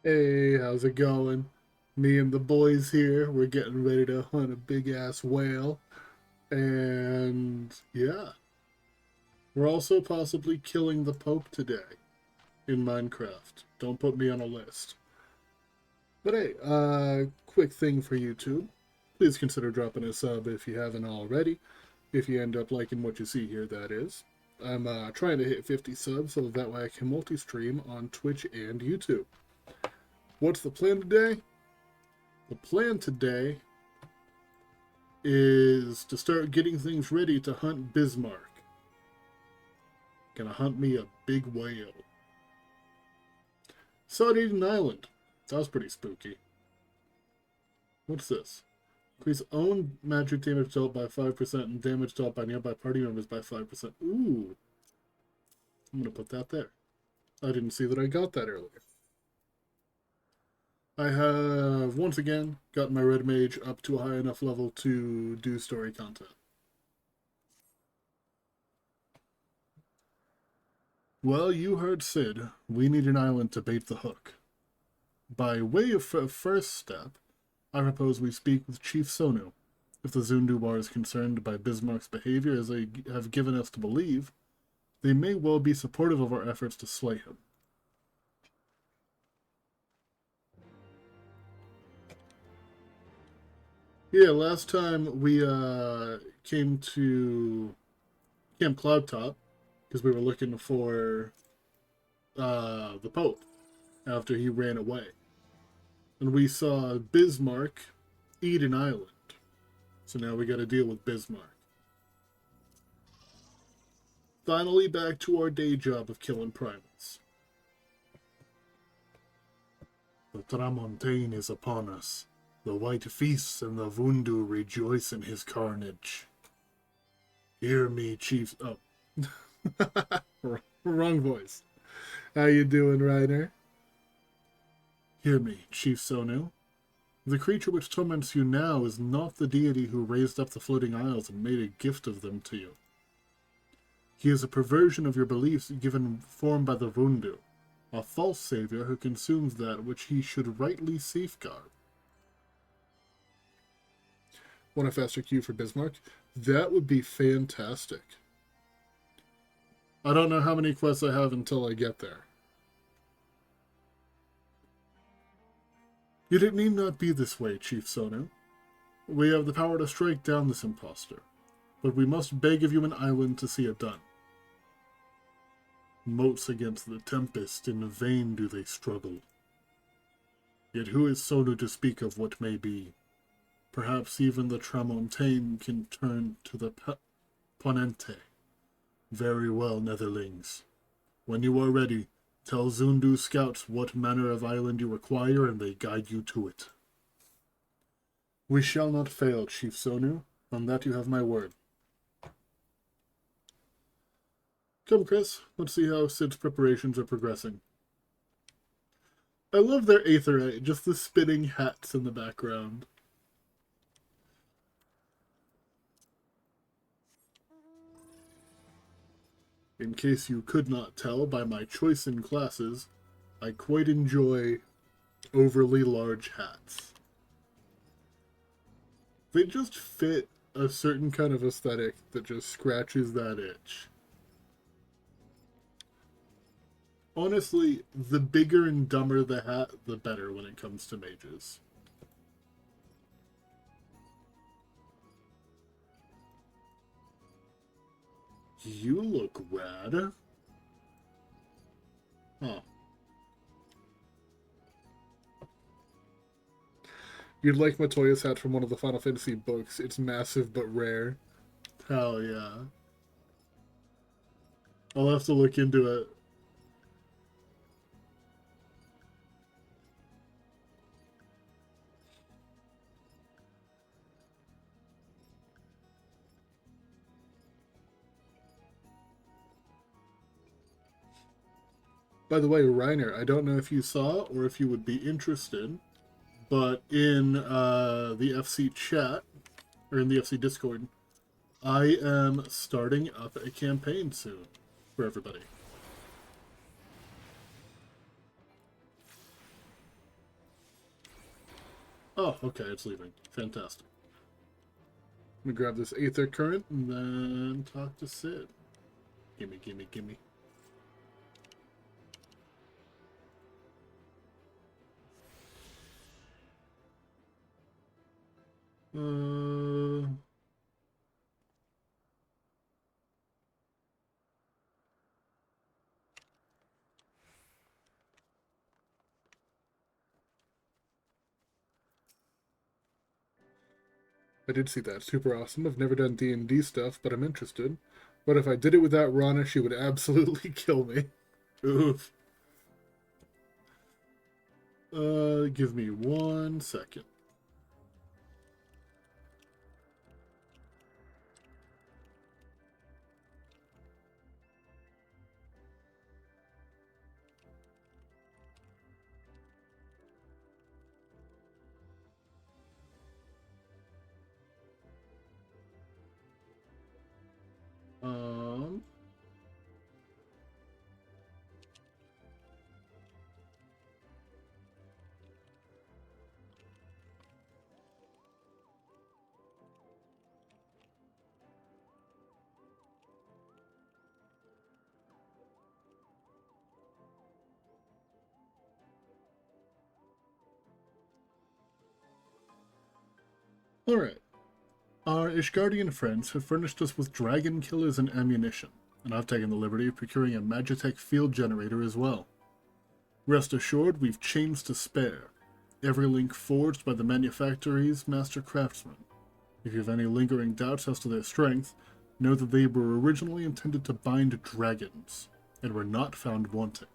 Hey, how's it going? Me and the boys here, we're getting ready to hunt a big ass whale. And yeah, we're also possibly killing the Pope today in Minecraft. Don't put me on a list. But hey, quick thing for YouTube. Please consider dropping a sub if you haven't already. If you end up liking what you see here, that is. I'm trying to hit 50 subs so that way I can multi-stream on Twitch and YouTube. What's the plan today? The plan today is to start getting things ready to hunt Bismarck. Gonna hunt me a big whale. Saw it eat an island. That was pretty spooky. What's this? Increase own magic damage dealt by 5% and damage dealt by nearby party members by 5%. Ooh. I'm gonna put that there. I didn't see that I got that earlier. I have, once again, gotten my red mage up to a high enough level to do story content. Well, you heard Sid. We need an island to bait the hook. By way of first step, I propose we speak with Chief Sonu. If the Zundubar is concerned by Bismarck's behavior as they have given us to believe, they may well be supportive of our efforts to slay him. Yeah, last time we came to Camp Cloudtop because we were looking for the Pope after he ran away. And we saw Bismarck eat an island. So now we gotta deal with Bismarck. Finally back to our day job of killing primals. The Tramontane is upon us. The white feasts and the Vundu rejoice in his carnage. Hear me, chief... Oh. Wrong voice. How you doing, Ryder? Hear me, Chief Sonu. The creature which torments you now is not the deity who raised up the floating isles and made a gift of them to you. He is a perversion of your beliefs given form by the Vundu, a false savior who consumes that which he should rightly safeguard. Want a faster queue for Bismarck? That would be fantastic. I don't know how many quests I have until I get there. Yet it need not be this way, Chief Sonu. We have the power to strike down this impostor, but we must beg of you an island to see it done. Moats against the tempest, in vain do they struggle. Yet who is Sonu to speak of what may be? Perhaps even the Tramontane can turn to the Ponente. Very well, Netherlings. When you are ready, tell Zundu scouts what manner of island you require, and they guide you to it. We shall not fail, Chief Sonu. On that you have my word. Come, Chris. Let's see how Sid's preparations are progressing. I love their Aetherite, just the spinning hats in the background. In case you could not tell by my choice in classes, I quite enjoy overly large hats. They just fit a certain kind of aesthetic that just scratches that itch. Honestly, the bigger and dumber the hat, the better when it comes to mages. You look rad. Huh. You'd like Matoya's hat from one of the Final Fantasy books. It's massive but rare. Hell yeah. I'll have to look into it. By the way, Reiner, I don't know if you saw or if you would be interested, but in the FC chat, or in the FC Discord, I am starting up a campaign soon for everybody. Oh, okay, it's leaving. Fantastic. Let me grab this Aether Current and then talk to Sid. Gimme, gimme, gimme. I did see that. Super awesome. I've never done D&D stuff, but I'm interested. But if I did it without Rana, she would absolutely kill me. Oof. Give me 1 second. Um, Alright. Our Ishgardian friends have furnished us with dragon killers and ammunition, and I've taken the liberty of procuring a Magitech field generator as well. Rest assured, we've chains to spare, every link forged by the manufacturer's master craftsmen. If you have any lingering doubts as to their strength, know that they were originally intended to bind dragons, and were not found wanting.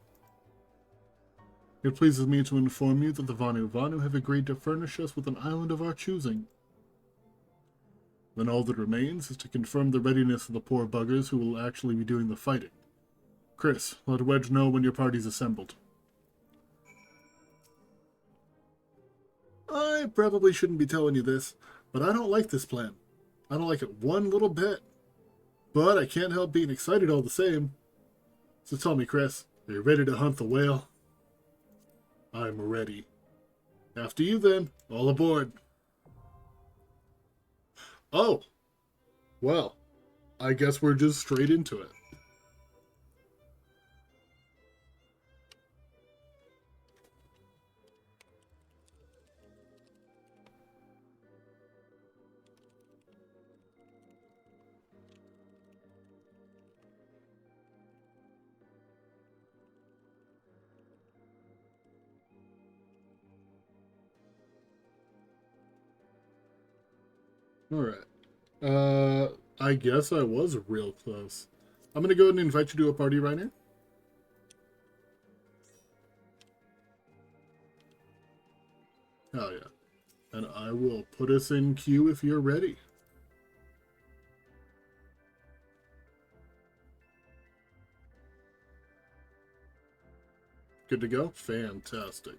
It pleases me to inform you that the Vanu Vanu have agreed to furnish us with an island of our choosing. Then all that remains is to confirm the readiness of the poor buggers who will actually be doing the fighting. Chris, let Wedge know when your party's assembled. I probably shouldn't be telling you this, but I don't like this plan. I don't like it one little bit. But I can't help being excited all the same. So tell me, Chris, are you ready to hunt the whale? I'm ready. After you then, all aboard. Oh, well, I guess we're just straight into it. Alright. I guess I was real close. I'm gonna go ahead and invite you to a party right now. Oh yeah. And I will put us in queue if you're ready. Good to go? Fantastic.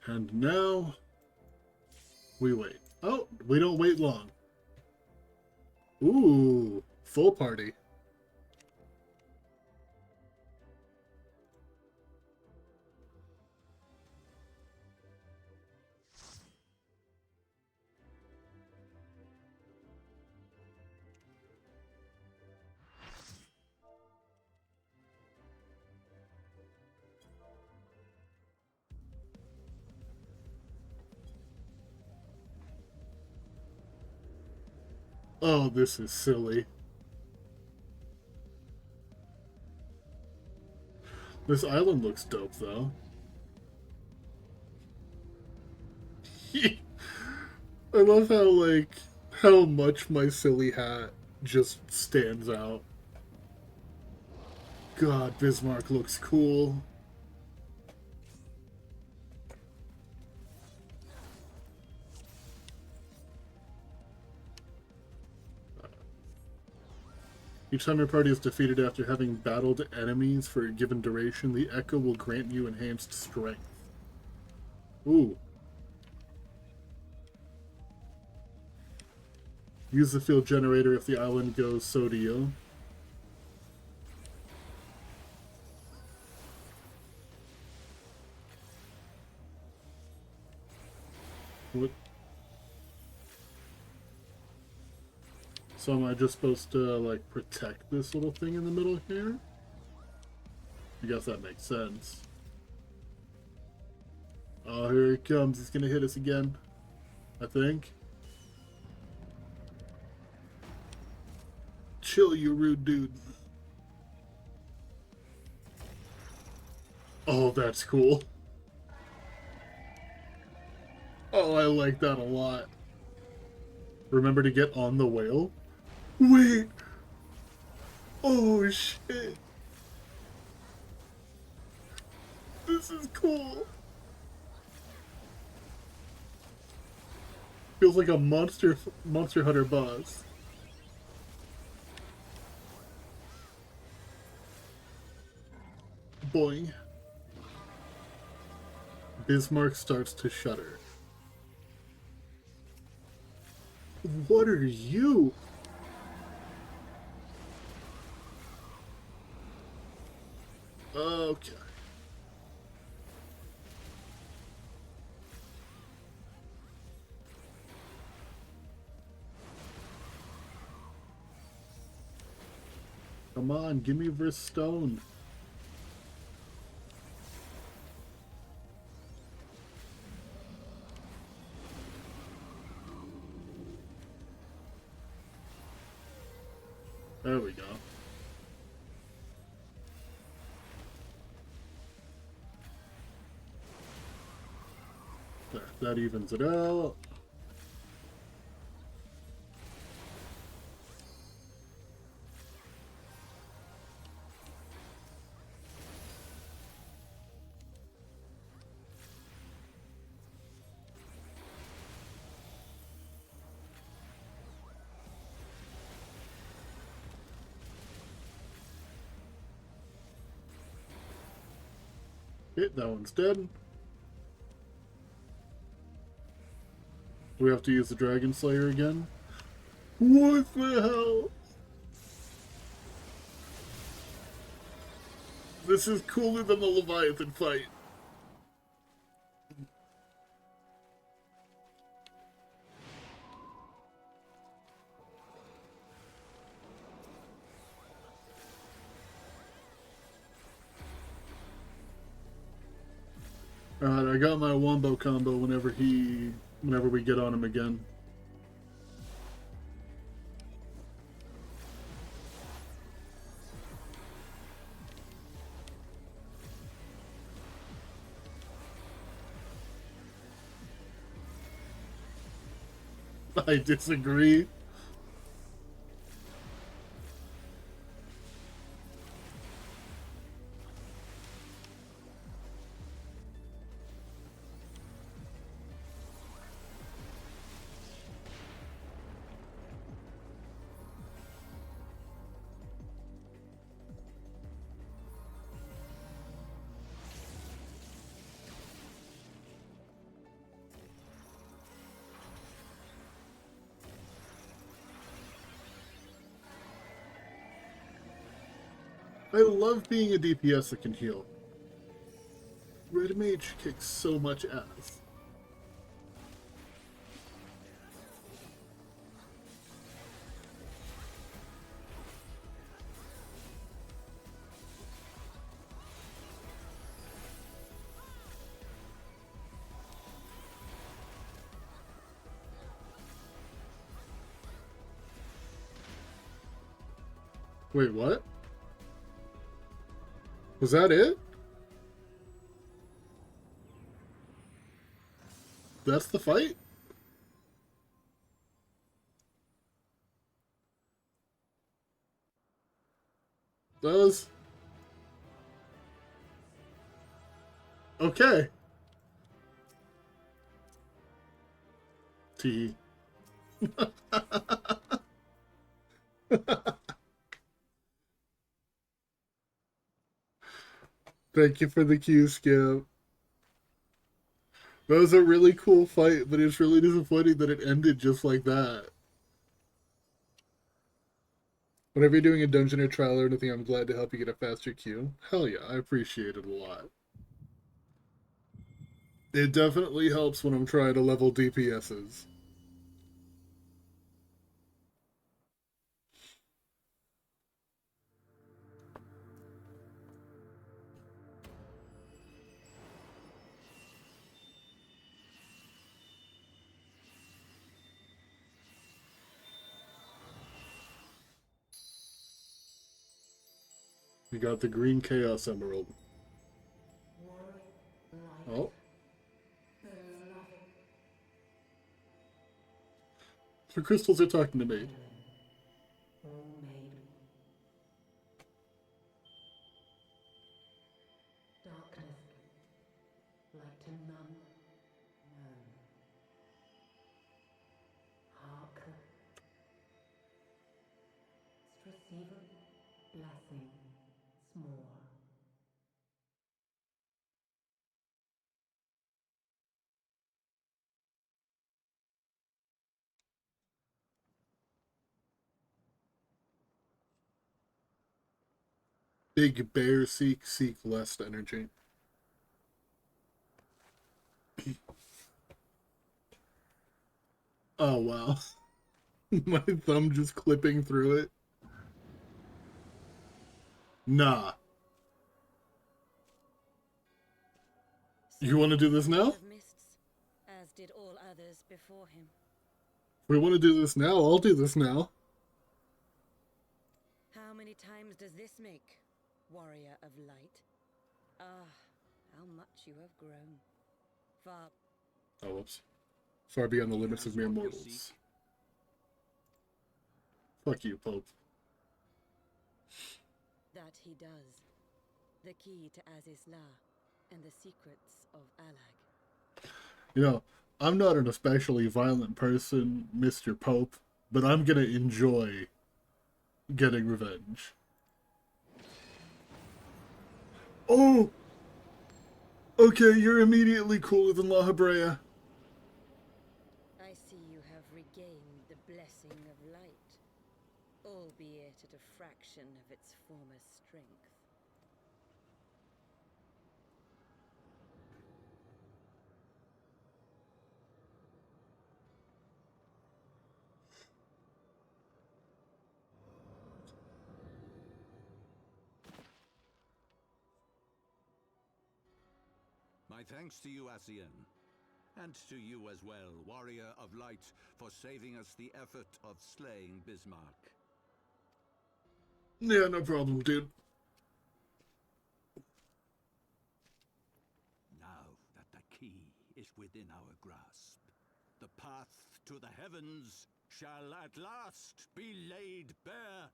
And now we wait. Oh, we don't wait long. Ooh, full party. Oh, this is silly. This island looks dope, though. I love how, like, how much my silly hat just stands out. God, Bismarck looks cool. Each time your party is defeated after having battled enemies for a given duration, the Echo will grant you enhanced strength. Ooh. Use the field generator if the island goes so to you. What? So am I just supposed to, like, protect this little thing in the middle here? I guess that makes sense. Oh, here he comes. He's gonna hit us again. I think. Chill, you rude dude. Oh, that's cool. Oh, I like that a lot. Remember to get on the whale? Wait! Oh, shit! This is cool! Feels like a Monster Hunter boss. Boing. Bismarck starts to shudder. What are you? Okay. Come on, give me verse stone. There we go. There, that evens it out. Hit, that one's dead. We have to use the Dragon Slayer again. What the hell? This is cooler than the Leviathan fight. Alright, I got my wombo combo whenever we get on him again. I disagree. I love being a DPS that can heal. Red Mage kicks so much ass. Wait, what? Was that it? That's the fight? That was... Okay. T. Thank you for the cue, Skip. That was a really cool fight, but it's really disappointing that it ended just like that. Whenever you're doing a dungeon or trial or anything, I'm glad to help you get a faster queue. Hell yeah, I appreciate it a lot. It definitely helps when I'm trying to level DPSs. We got the green Chaos Emerald. Oh. The crystals are talking to me. Darkness, like to none known. Hark, receiver, blessing, s'more. Big bear seek less energy. Oh wow. My thumb just clipping through it. Nah. You want to do this now? Of mists, as did all others before him. If we want to do this now, I'll do this now. How many times does this make, warrior of light? Ah, how much you have grown. Far. Oh, whoops. Far beyond the limits of mere mortals. Fuck you, Pope. That he does. The key to Azizla and the secrets of Alag. You know, I'm not an especially violent person, Mr. Pope, but I'm gonna enjoy getting revenge. Oh! Okay, you're immediately cooler than La Habrea. I see you have regained the blessing of light, albeit at a fraction of its former strength. My thanks to you, Asian. And to you as well, Warrior of Light, for saving us the effort of slaying Bismarck. Yeah, no problem, dude. Now that the key is within our grasp, the path to the heavens shall at last be laid bare.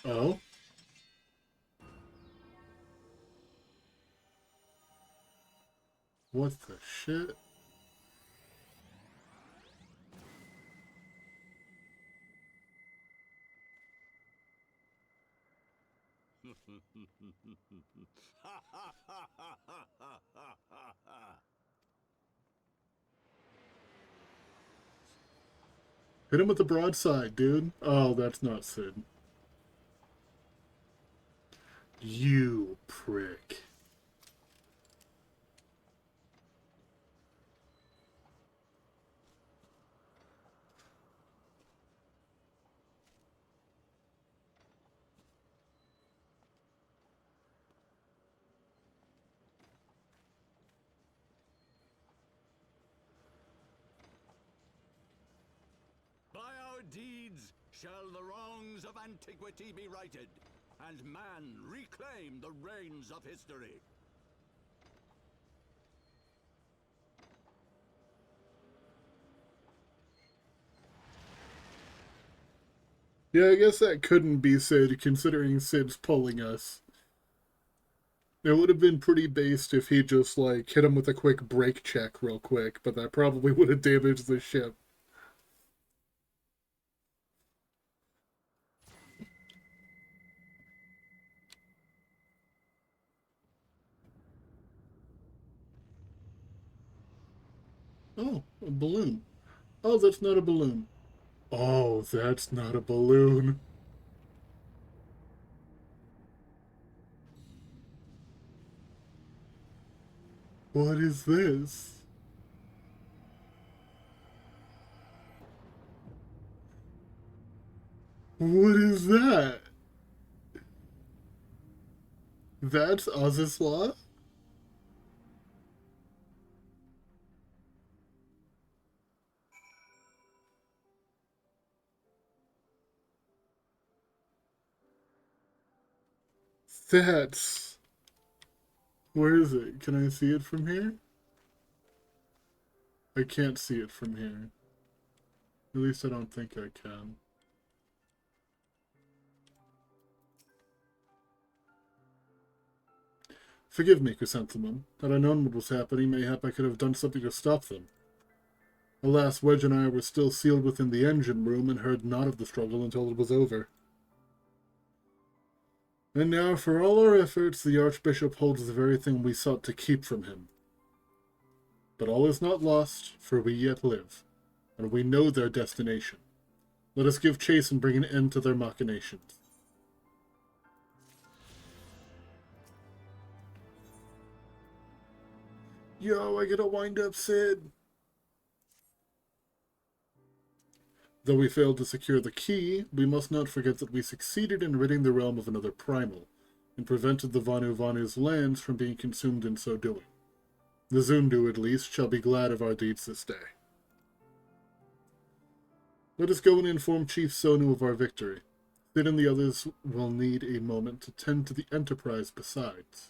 Oh? What the shit? Hit him with the broadside, dude. Oh, that's not Sid. You prick. By our deeds shall the wrongs of antiquity be righted, and man reclaim the reins of history. Yeah, I guess that couldn't be Sid, considering Sid's pulling us. It would have been pretty based if he just, like, hit him with a quick brake check real quick, but that probably would have damaged the ship. Oh, a balloon. Oh, that's not a balloon. Oh, that's not a balloon. What is this? What is that? That's Ozisla? That's... Where is it? Can I see it from here? I can't see it from here. At least I don't think I can. Forgive me, Chrysanthemum. Had I known what was happening, mayhap I could have done something to stop them. Alas, Wedge and I were still sealed within the engine room and heard naught of the struggle until it was over. And now, for all our efforts, the Archbishop holds the very thing we sought to keep from him. But all is not lost, for we yet live, and we know their destination. Let us give chase and bring an end to their machinations. Yo, I get a wind-up, Sid! Though we failed to secure the key, we must not forget that we succeeded in ridding the realm of another primal, and prevented the Vanu Vanu's lands from being consumed in so doing. The Zundu, at least, shall be glad of our deeds this day. Let us go and inform Chief Sonu of our victory. Sid and the others will need a moment to tend to the Enterprise besides.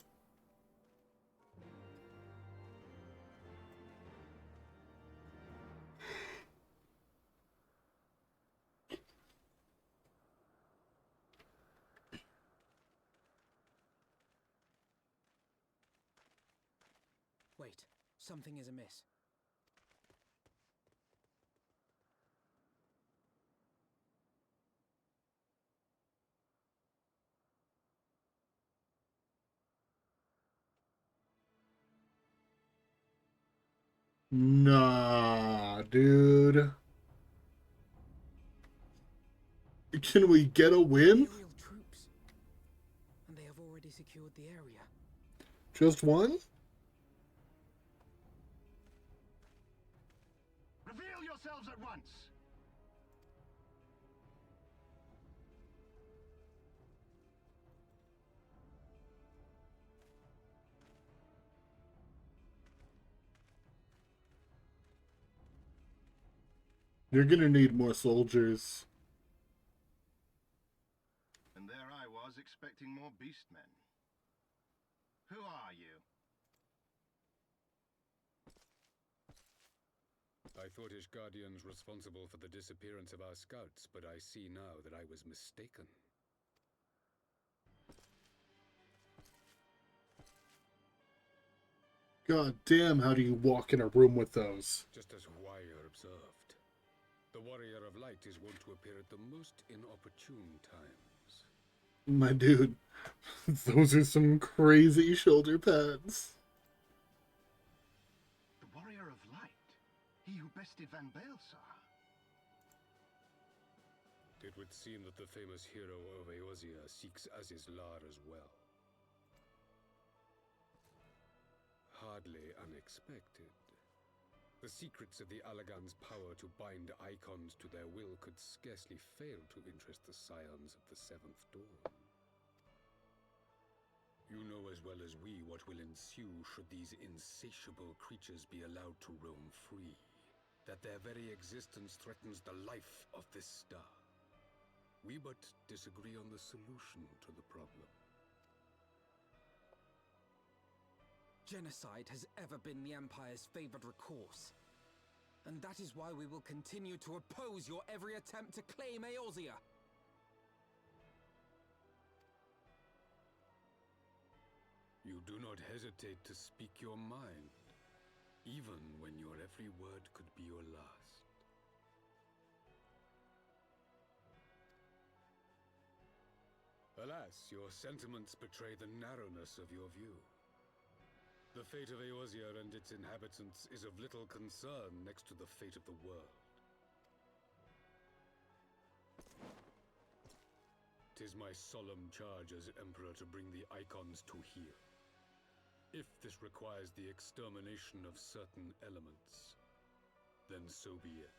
Wait, something is amiss. Nah, dude. Can we get a win? Imperial troops. And they have already secured the area. Just one? Reveal yourselves at once! You're gonna need more soldiers. And there I was, expecting more beastmen. Who are you? I thought Ishgardians responsible for the disappearance of our scouts, but I see now that I was mistaken. God damn, how do you walk in a room with those? Just as Wire observed. The Warrior of Light is wont to appear at the most inopportune times. My dude, those are some crazy shoulder pads. The Warrior of Light? He who bested Van Baelsar? It would seem that the famous hero of Eorzea seeks Azizlar as well. Hardly unexpected. The secrets of the Allagan's power to bind icons to their will could scarcely fail to interest the scions of the Seventh Dawn. You know as well as we what will ensue should these insatiable creatures be allowed to roam free. That their very existence threatens the life of this star. We but disagree on the solution to the problem. Genocide has ever been the Empire's favored recourse. And that is why we will continue to oppose your every attempt to claim Eorzea. You do not hesitate to speak your mind, even when your every word could be your last. Alas, your sentiments betray the narrowness of your view. The fate of Eorzea and its inhabitants is of little concern next to the fate of the world. It is my solemn charge as Emperor to bring the icons to here. If this requires the extermination of certain elements, then so be it.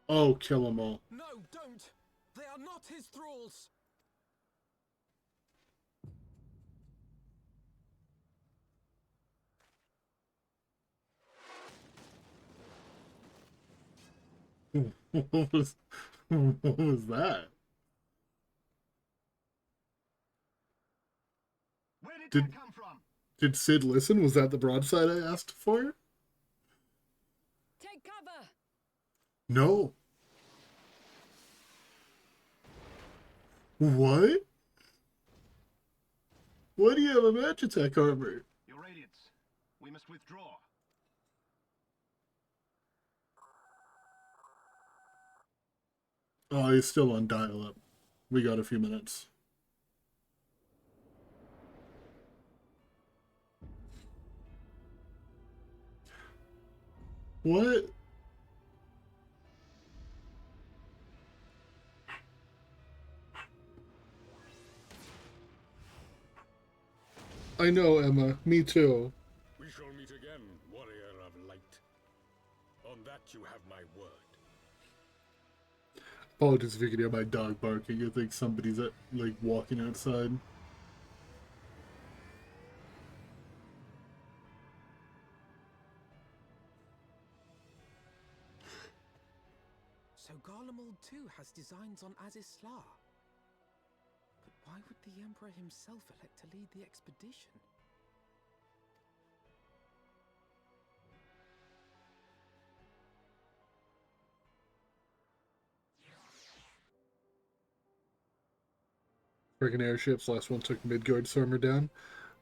Oh, kill them all. No, don't! They are not his thralls! What was that? Where did Did- that come from? Did Sid listen? Was that the broadside I asked for? Take cover! No. What? Why do you have a match attack armor? Your Radiance. We must withdraw. Oh, he's still on dial-up. We got a few minutes. What? I know, Emma. Me too. We shall meet again, warrior of light. On that you have my word. Apologies if you can hear my dog barking. I think somebody's like walking outside. So Garlemald too has designs on Azisla. But why would the Emperor himself elect to lead the expedition? Friggin' airships. Last one took Midgard's armor down.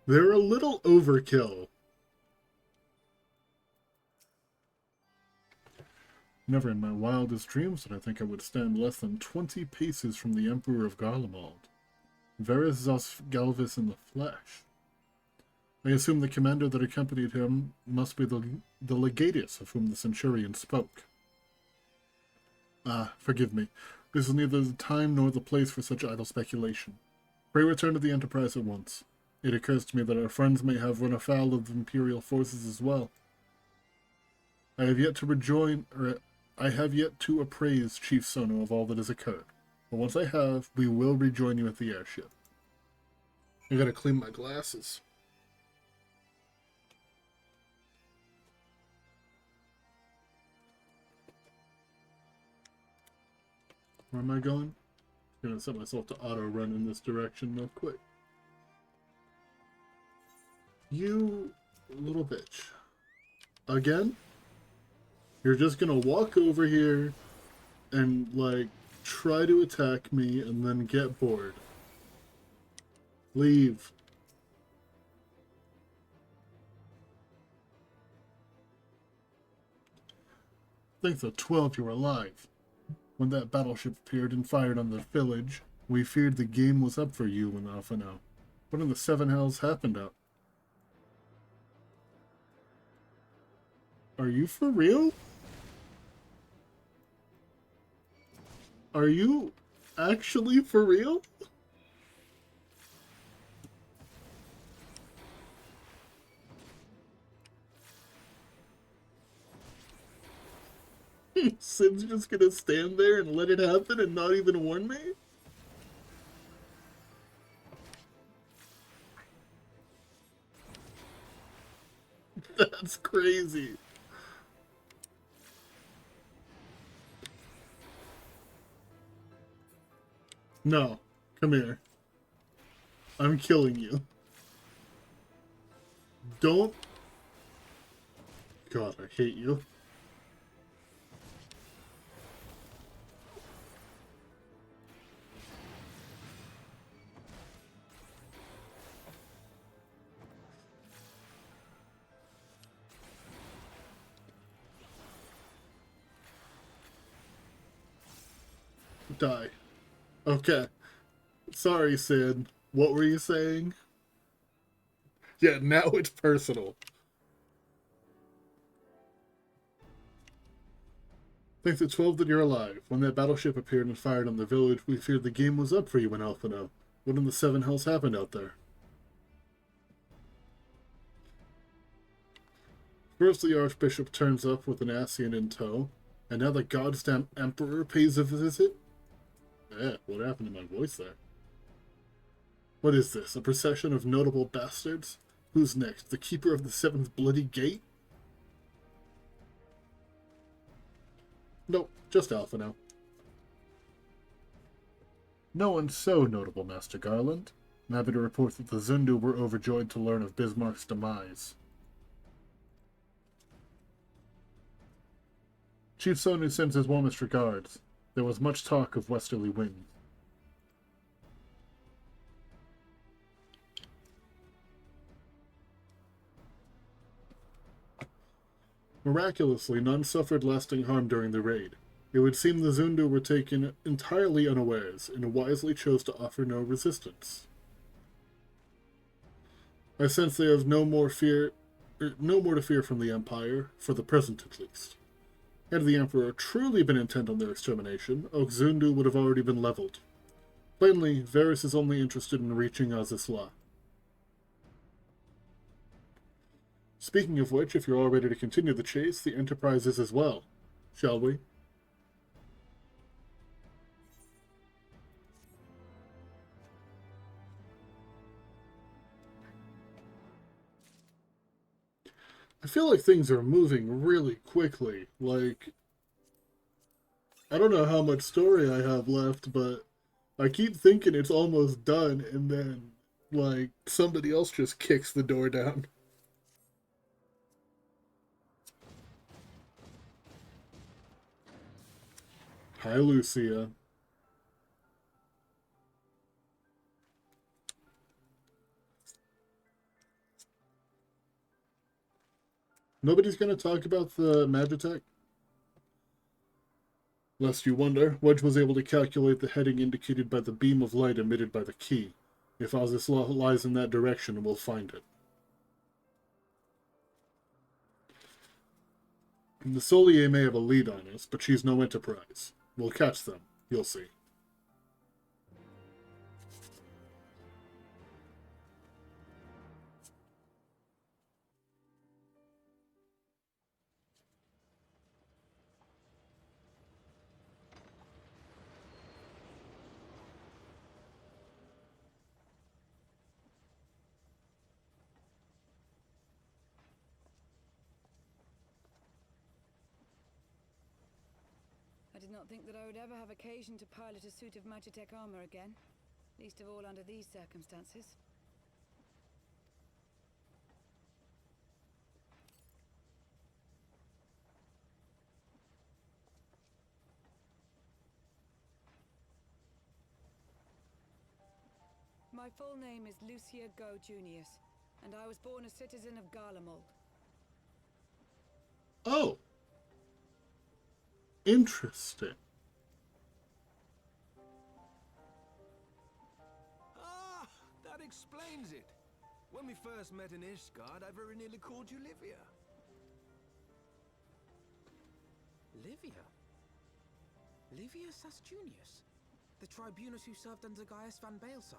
They're a little overkill. Never in my wildest dreams did I think I would stand less than 20 paces from the Emperor of Garlemald. Verus Zos Galvis in the flesh. I assume the commander that accompanied him must be the legatus of whom the centurion spoke. Ah, forgive me. This is neither the time nor the place for such idle speculation. Pray return to the Enterprise at once. It occurs to me that our friends may have run afoul of Imperial forces as well. I have yet to appraise Chief Sono of all that has occurred. But once I have, we will rejoin you at the airship. I gotta clean my glasses. Where am I going? I'm gonna set myself to auto run in this direction real quick. You little bitch. Again? You're just gonna walk over here and, like, try to attack me and then get bored. Leave. Think the 12 you were alive. When that battleship appeared and fired on the village, we feared the game was up for you and Alphano. What in the seven hells happened out? Are you for real? Are you actually for real? Sid's just gonna stand there and let it happen and not even warn me? That's crazy. No, come here. I'm killing you. Don't. God, I hate you. Die. Okay. Sorry, Sid. What were you saying? Yeah, now it's personal. Thanks to 12 that you're alive. When that battleship appeared and fired on the village, we feared the game was up for you in Alphino. What in the seven hells happened out there? First, the Archbishop turns up with an Ascian in tow, and now the goddamn Emperor pays a visit? Eh, what happened to my voice there? What is this, a procession of notable bastards? Who's next, the Keeper of the Seventh Bloody Gate? Nope, just Alphino. No one so notable, Master Garland. I'm happy to report that the Zundu were overjoyed to learn of Bismarck's demise. Chief Sonu sends his warmest regards. There was much talk of westerly winds. Miraculously, none suffered lasting harm during the raid. It would seem the Zundu were taken entirely unawares, and wisely chose to offer no resistance. I sense they have no more to fear from the Empire, for the present at least. Had the Emperor truly been intent on their extermination, Oak Zundu would have already been leveled. Plainly, Varys is only interested in reaching Azisla. Speaking of which, if you're all ready to continue the chase, the Enterprise is as well. Shall we? I feel like things are moving really quickly. Like, I don't know how much story I have left, but I keep thinking it's almost done, and then, like, somebody else just kicks the door down. Hi, Lucia. Nobody's gonna talk about the Magitech? Lest you wonder, Wedge was able to calculate the heading indicated by the beam of light emitted by the key. If Azisla lies in that direction, we'll find it. The Solier may have a lead on us, but she's no Enterprise. We'll catch them. You'll see. I did not think that I would ever have occasion to pilot a suit of Magitech armor again, least of all under these circumstances. My full name is Lucia Go Junius, and I was born a citizen of Garlemald. Oh! Interesting. Ah, that explains it. When we first met in Ishgard, I very nearly called you Livia. Livia? Livia Sasjunius? The tribunus who served under Gaius van Baelsar?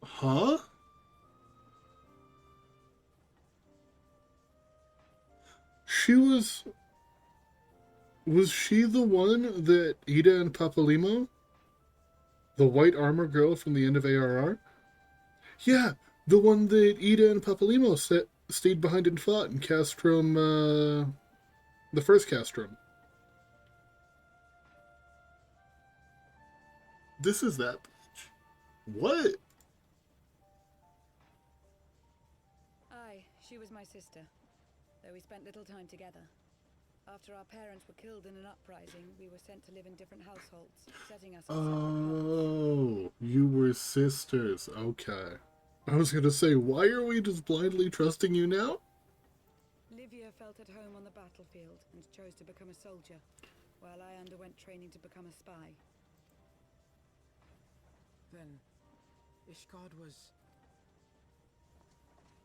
Huh? She was... Was she the one that Ida and Papalimo? The white armor girl from the end of ARR? Yeah, the one that Ida and Papalimo stayed behind and fought in Castrum, the first Castrum. This is that bitch. What? Aye, she was my sister, though we spent little time together. After our parents were killed in an uprising, we were sent to live in different households, setting us on separate paths. Oh, you were sisters. Okay. I was going to say, why are we just blindly trusting you now? Livia felt at home on the battlefield and chose to become a soldier, while I underwent training to become a spy. Then, Ishgard was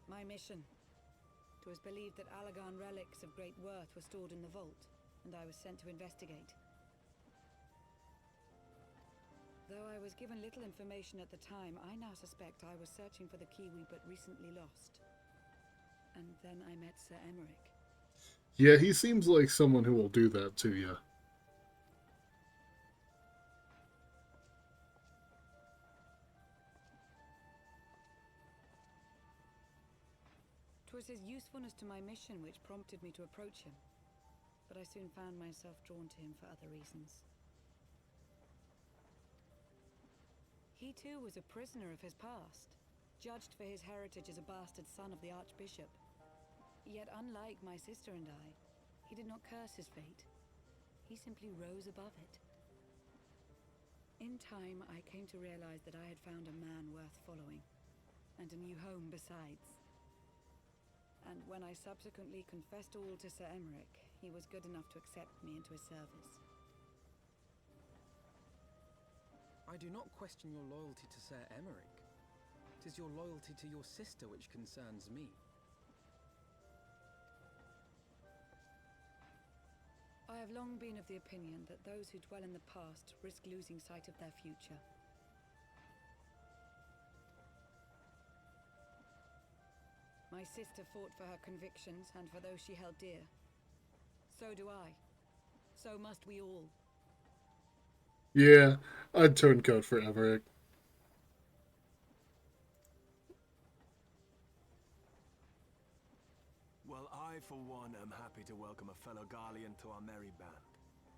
My mission. It was believed that Allagan relics of great worth were stored in the vault, and I was sent to investigate. Though I was given little information at the time, I now suspect I was searching for the key we but recently lost. And then I met Sir Emmerich. Yeah, he seems like someone who will do that to you. It was his usefulness to my mission which prompted me to approach him, but I soon found myself drawn to him for other reasons. He too was a prisoner of his past, judged for his heritage as a bastard son of the Archbishop. Yet unlike my sister and I, he did not curse his fate. He simply rose above it. In time, I came to realize that I had found a man worth following, and a new home besides. And when I subsequently confessed all to Sir Emmerich, he was good enough to accept me into his service. I do not question your loyalty to Sir Emmerich. It is your loyalty to your sister which concerns me. I have long been of the opinion that those who dwell in the past risk losing sight of their future. My sister fought for her convictions and for those she held dear. So do I. So must we all. Yeah, I'd turncoat for Emmerich. Well, I, for one, am happy to welcome a fellow Garlean to our merry band.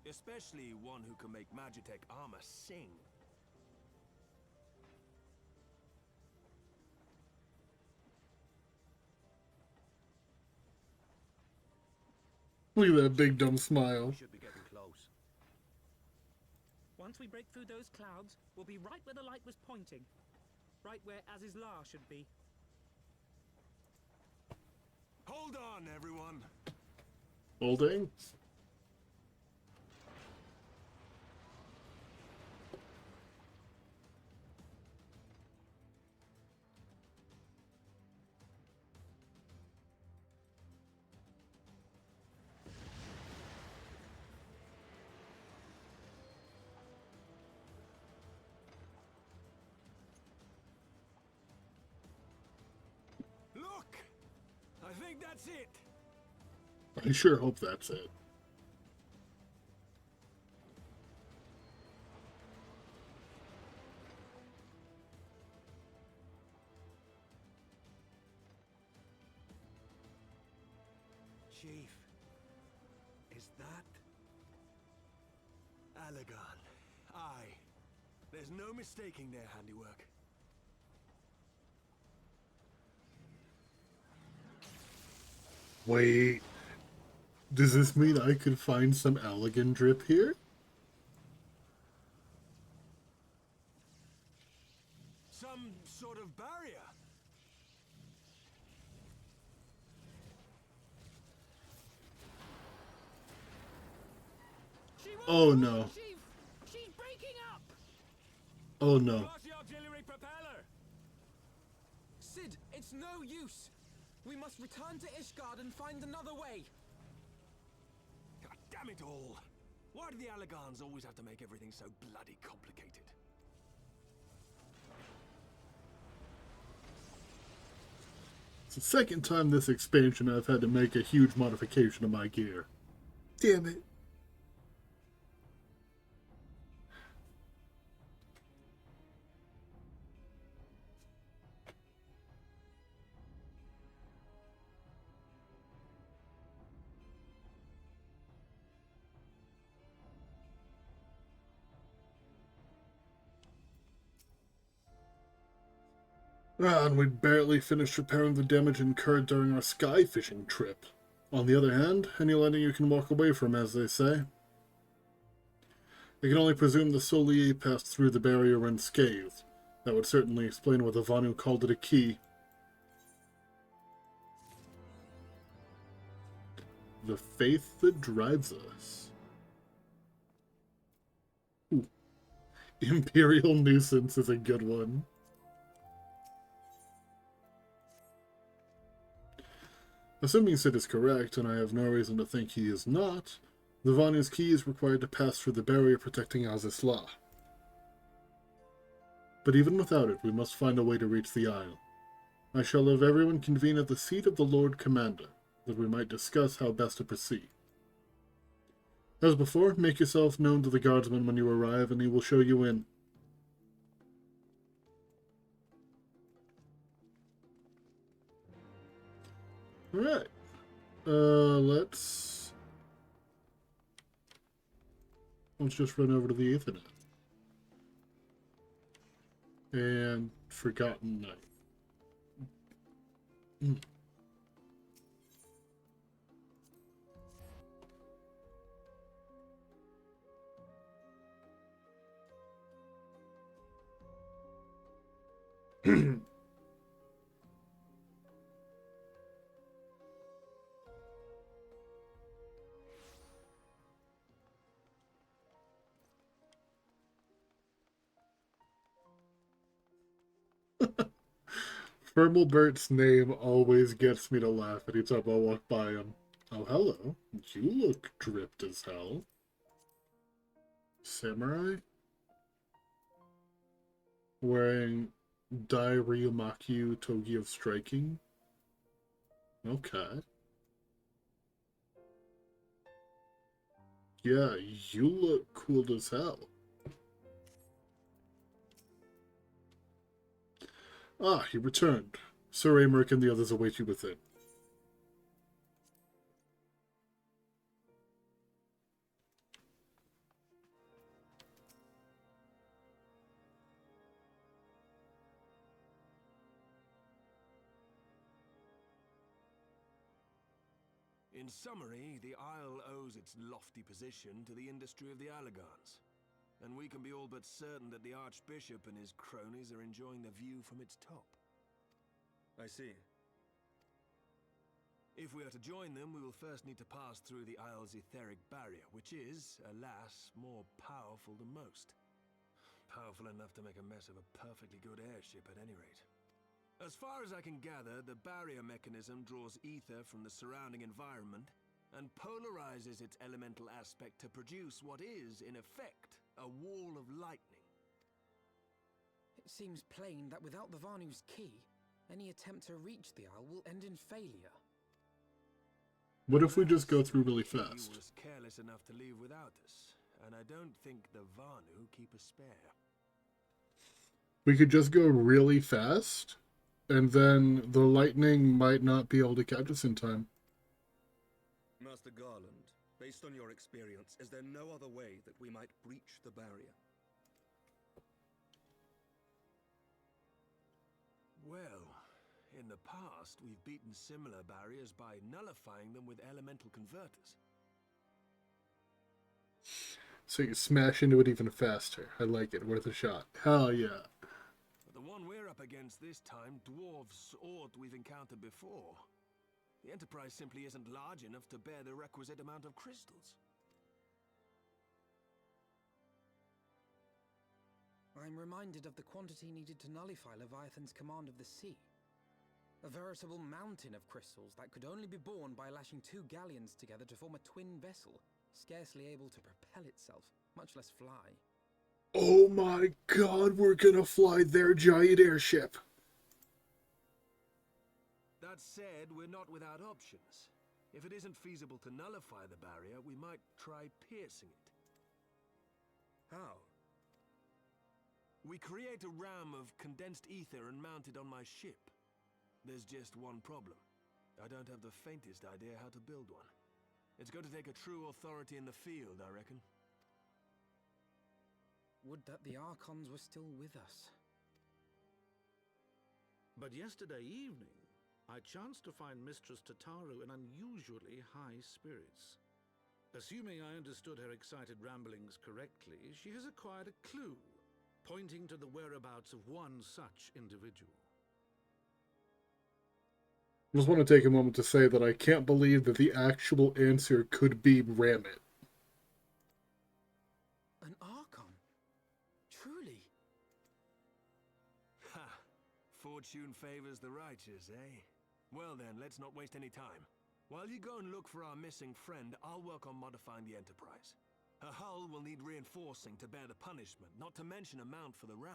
Especially one who can make Magitech armor sing. Look at that big dumb smile. We should be getting close. Once we break through those clouds, we'll be right where the light was pointing. Right where Azizlar should be. Hold on, everyone! Holding? Look! I think that's it! I sure hope that's it. Chief, is that Allagan? Aye. There's no mistaking their handiwork. Wait. Does this mean I could find some Allagan drip here? Some sort of barrier. Oh no. Chief, she's breaking up! Oh no. Lost the auxiliary propeller! Sid, it's no use! We must return to Ishgard and find another way! God damn it all! Why do the Allagans always have to make everything so bloody complicated? It's the second time this expansion I've had to make a huge modification of my gear. Damn it. And we'd barely finished repairing the damage incurred during our sky fishing trip. On the other hand, any landing you can walk away from, as they say. I can only presume the Solier passed through the barrier unscathed. That would certainly explain why the Vanu called it a key. The faith that drives us. Ooh. Imperial nuisance is a good one. Assuming Sid is correct, and I have no reason to think he is not, the Vanu's key is required to pass through the barrier protecting Azisla. But even without it, we must find a way to reach the Isle. I shall have everyone convene at the seat of the Lord Commander, that we might discuss how best to proceed. As before, make yourself known to the guardsman when you arrive, and he will show you in. Alright. Let's just run over to the Ethernet. And Forgotten Night. Bert's name always gets me to laugh anytime I walk by him. Oh, hello. You look dripped as hell. Samurai? Wearing Dai Ryumakyu Togi of Striking? Okay. Yeah, you look cool as hell. Ah, you returned. Sir Americ and the others await you within. In summary, the Isle owes its lofty position to the industry of the Allagans. And we can be all but certain that the Archbishop and his cronies are enjoying the view from its top. I see. If we are to join them, we will first need to pass through the Isle's etheric barrier, which is, alas, more powerful than most. Powerful enough to make a mess of a perfectly good airship at any rate. As far as I can gather, the barrier mechanism draws ether from the surrounding environment and polarizes its elemental aspect to produce what is, in effect, a wall of lightning. It seems plain that without the Vanu's key, any attempt to reach the Isle will end in failure. What if we just go through really fast? He was careless enough to leave without us, and I don't think the Vanu keep a spare. We could just go really fast, and then the lightning might not be able to catch us in time. Master Garland, based on your experience, is there no other way that we might breach the barrier? Well, in the past, we've beaten similar barriers by nullifying them with elemental converters. So you smash into it even faster. I like it. Worth a shot. Hell yeah. But the one we're up against this time dwarfs aught we've encountered before. The Enterprise simply isn't large enough to bear the requisite amount of crystals. I'm reminded of the quantity needed to nullify Leviathan's command of the sea. A veritable mountain of crystals that could only be borne by lashing two galleons together to form a twin vessel, scarcely able to propel itself, much less fly. Oh my god, we're gonna fly their giant airship! That said, we're not without options. If it isn't feasible to nullify the barrier, we might try piercing it. How? We create a ram of condensed ether and mount it on my ship. There's just one problem. I don't have the faintest idea how to build one. It's going to take a true authority in the field, I reckon. Would that the Archons were still with us. But yesterday evening, I chanced to find Mistress Tataru in unusually high spirits. Assuming I understood her excited ramblings correctly, she has acquired a clue, pointing to the whereabouts of one such individual. I just want to take a moment to say that I can't believe that the actual answer could be Ramit. An Archon? Truly? Ha! Fortune favors the righteous, eh? Well then, let's not waste any time. While you go and look for our missing friend, I'll work on modifying the Enterprise. Her hull will need reinforcing to bear the punishment, not to mention a mount for the ram.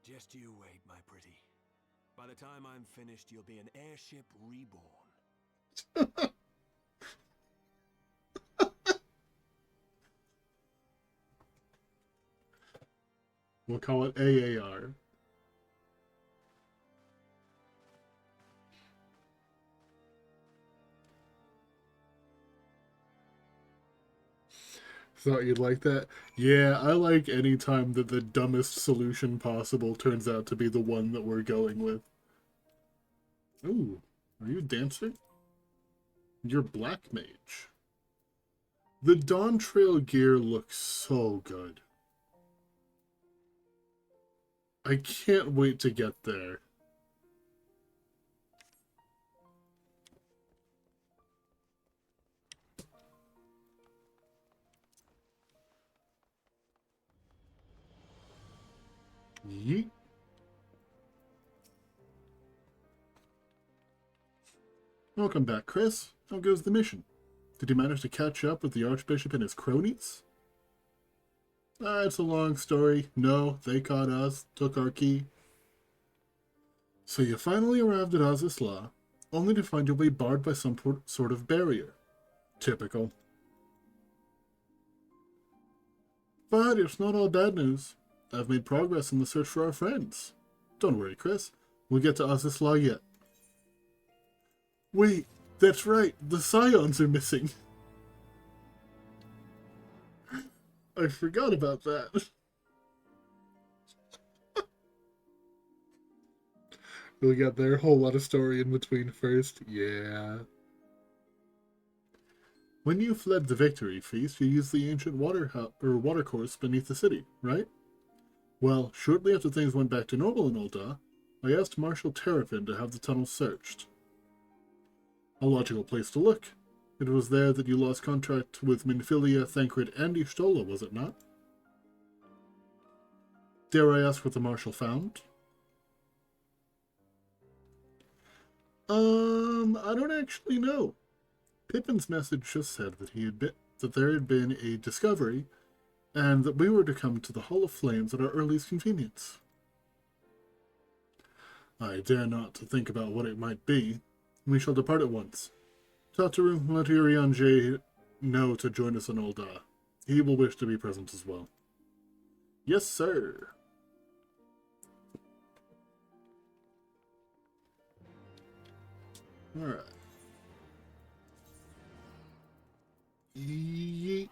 Just you wait, my pretty. By the time I'm finished, you'll be an airship reborn. We'll call it AAR. Thought you'd like that? Yeah, I like any time that the dumbest solution possible turns out to be the one that we're going with. Ooh, are you a dancer? You're Black Mage. The Dawn Trail gear looks so good. I can't wait to get there. Yeet. Welcome back, Chris. How goes the mission? Did you manage to catch up with the Archbishop and his cronies? It's a long story. No, they caught us, took our key. So you finally arrived at Azisla, only to find your way barred by some sort of barrier. Typical. But it's not all bad news. I've made progress in the search for our friends. Don't worry, Chris. We'll get to Azisla yet. Wait, that's right. The Scions are missing. I forgot about that. We'll get there. Whole lot of story in between first. Yeah. When you fled the Victory Feast, you used the ancient watercourse beneath the city, right? Well, shortly after things went back to normal in Ul'dah, I asked Marshal Terrapin to have the tunnel searched. A logical place to look. It was there that you lost contact with Minfilia, Thancred, and Y'shtola, was it not? Dare I ask what the Marshal found? I don't actually know. Pippin's message just said that there had been a discovery, and that we were to come to the Hall of Flames at our earliest convenience. I dare not to think about what it might be. We shall depart at once. Tataru, let Irian know to join us in Ul'dah. He will wish to be present as well. Yes, sir. Alright. Yeet.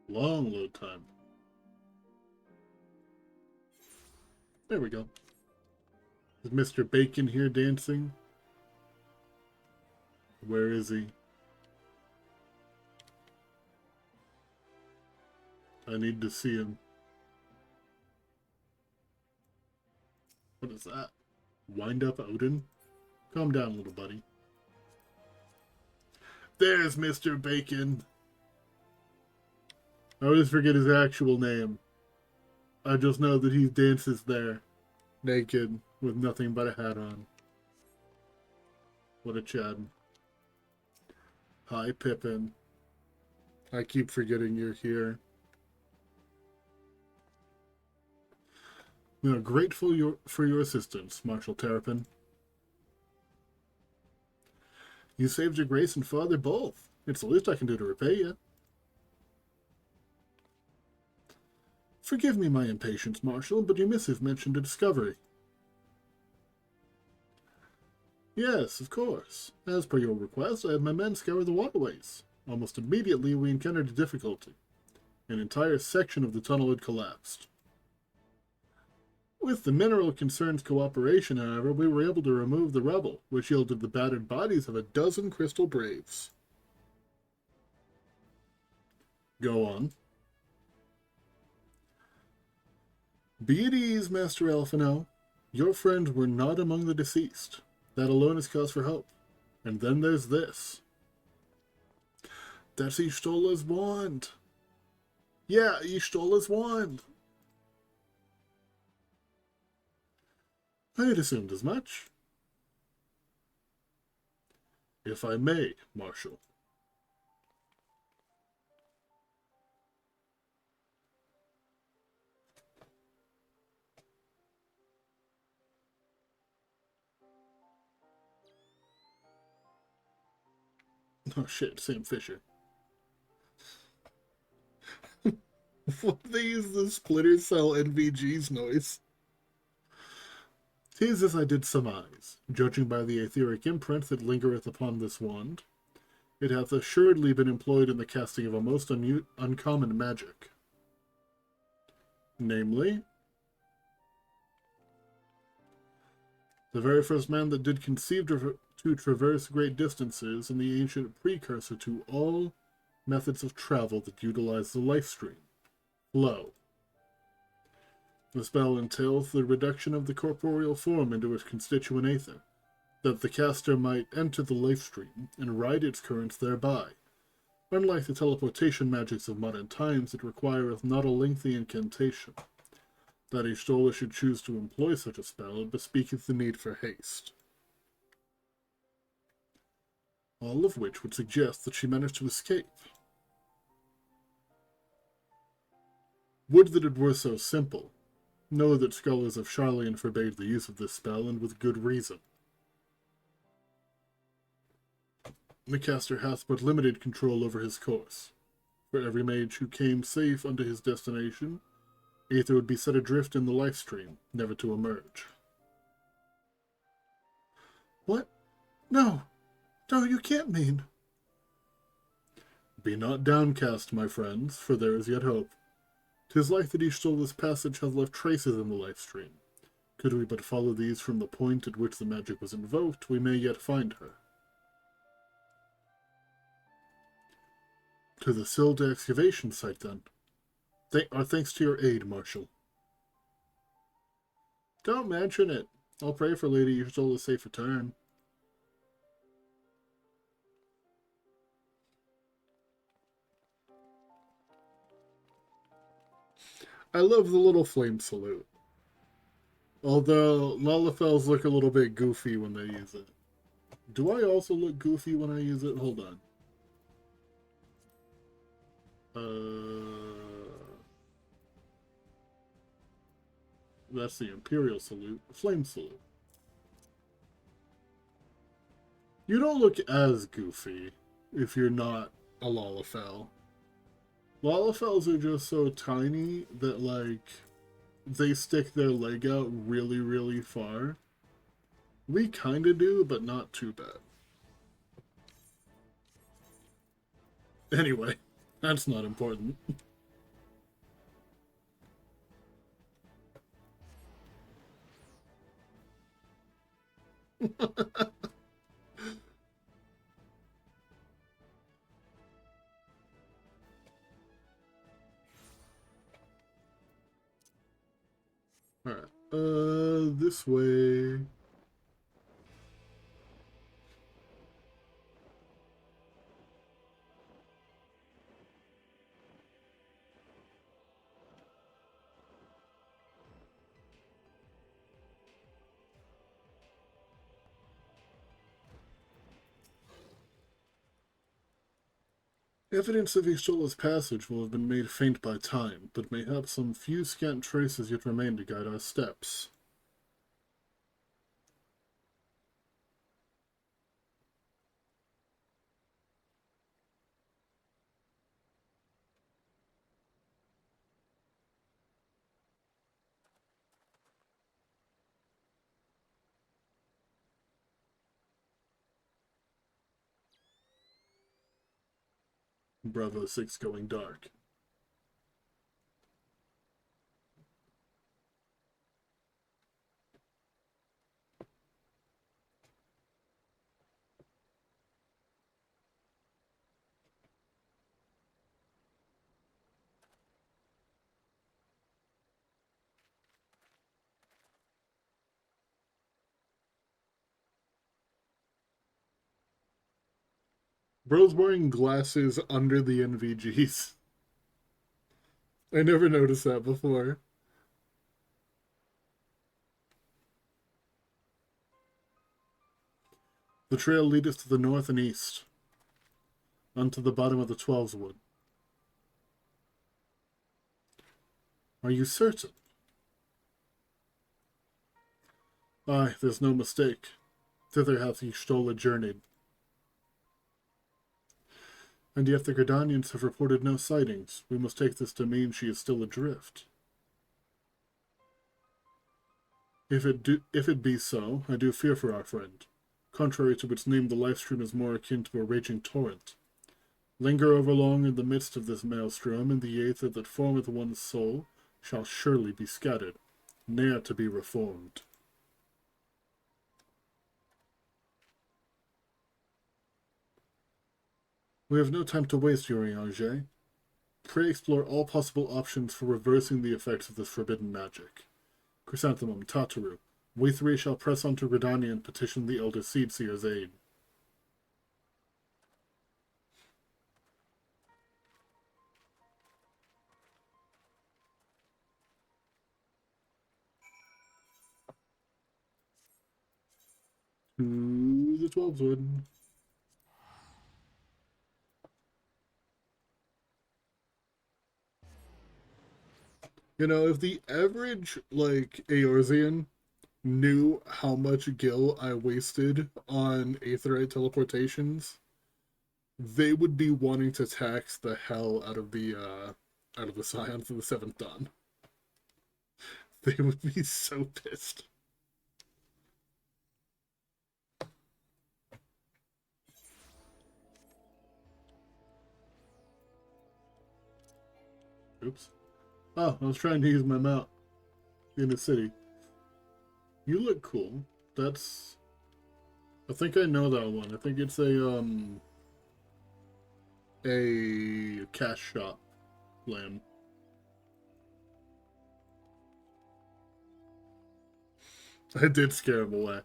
Long load time. There we go. Is Mr. Bacon here dancing? Where is he? I need to see him. What is that? Wind up Odin? Calm down, little buddy. There's Mr. Bacon. I always forget his actual name. I just know that he dances there, naked, with nothing but a hat on. What a Chad. Hi, Pippin. I keep forgetting you're here. We are grateful for your assistance, Marshal Terrapin. You saved your grace and father both. It's the least I can do to repay you. Forgive me my impatience, Marshal, but your missive mentioned a discovery. Yes, of course. As per your request, I had my men scour the waterways. Almost immediately, we encountered a difficulty. An entire section of the tunnel had collapsed. With the Mineral Concern's cooperation, however, we were able to remove the rubble, which yielded the battered bodies of a dozen Crystal Braves. Go on. Be at ease, Master Alphino. Your friends were not among the deceased. That alone is cause for hope. And then there's this. That's Ishtola's wand. Yeah, Ishtola's wand. I had assumed as much. If I may, Marshal. Oh shit, Sam Fisher. What they use the Splinter Cell NVG's noise? 'Tis as I did surmise, judging by the etheric imprint that lingereth upon this wand. It hath assuredly been employed in the casting of a most uncommon magic. Namely, the very first man that did conceive to traverse great distances, and the ancient precursor to all methods of travel that utilize the life stream, flow. The spell entails the reduction of the corporeal form into its constituent aether, that the caster might enter the life stream and ride its currents thereby. Unlike the teleportation magics of modern times, it requireth not a lengthy incantation. That Y'shtola should choose to employ such a spell bespeaketh the need for haste. All of which would suggest that she managed to escape. Would that it were so simple. Know that scholars of Sharlayan forbade the use of this spell, and with good reason. The caster hath but limited control over his course. For every mage who came safe unto his destination, aether would be set adrift in the life stream, never to emerge. What? No! No, you can't mean. Be not downcast, my friends, for there is yet hope. 'Tis like that Y'shtola's passage hath left traces in the life stream. Could we but follow these from the point at which the magic was invoked, we may yet find her. To the Silda excavation site, then. Our thanks to your aid, Marshal. Don't mention it. I'll pray for Lady Y'shtola's safe return. I love the little flame salute. Although Lalafels look a little bit goofy when they use it. Do I also look goofy when I use it? Hold on. That's the Imperial salute. Flame salute. You don't look as goofy if you're not a Lalafell. Lalafels are just so tiny that, like, they stick their leg out really, really far. We kinda do, but not too bad. Anyway, that's not important. Alright, this way. Evidence of Y'shtola's passage will have been made faint by time, but mayhap some few scant traces yet remain to guide our steps. Bravo 6 going dark. Bro's wearing glasses under the NVGs. I never noticed that before. The trail leadeth to the north and east, unto the bottom of the Twelveswood. Are you certain? Aye, there's no mistake. Thither hath Y'shtola journeyed. And yet the Gridanians have reported no sightings. We must take this to mean she is still adrift. If it be so, I do fear for our friend. Contrary to its name, the Lifestream is more akin to a raging torrent. Linger overlong in the midst of this maelstrom, and the aether that formeth one's soul shall surely be scattered, ne'er to be reformed. We have no time to waste, Urianger. Pray explore all possible options for reversing the effects of this forbidden magic. Chrysanthemum, Tataru, we three shall press on to Gridania and petition the Elder Seedseer's aid. To the Twelveswood. You know, if the average, like, Eorzean knew how much gil I wasted on aetherite teleportations, they would be wanting to tax the hell out of the Scions of the Seventh Dawn. They would be so pissed. Oops. Oh, I was trying to use my mount in the city. You look cool. That's... I think I know that one. I think it's a cash shop lamb. I did scare him away.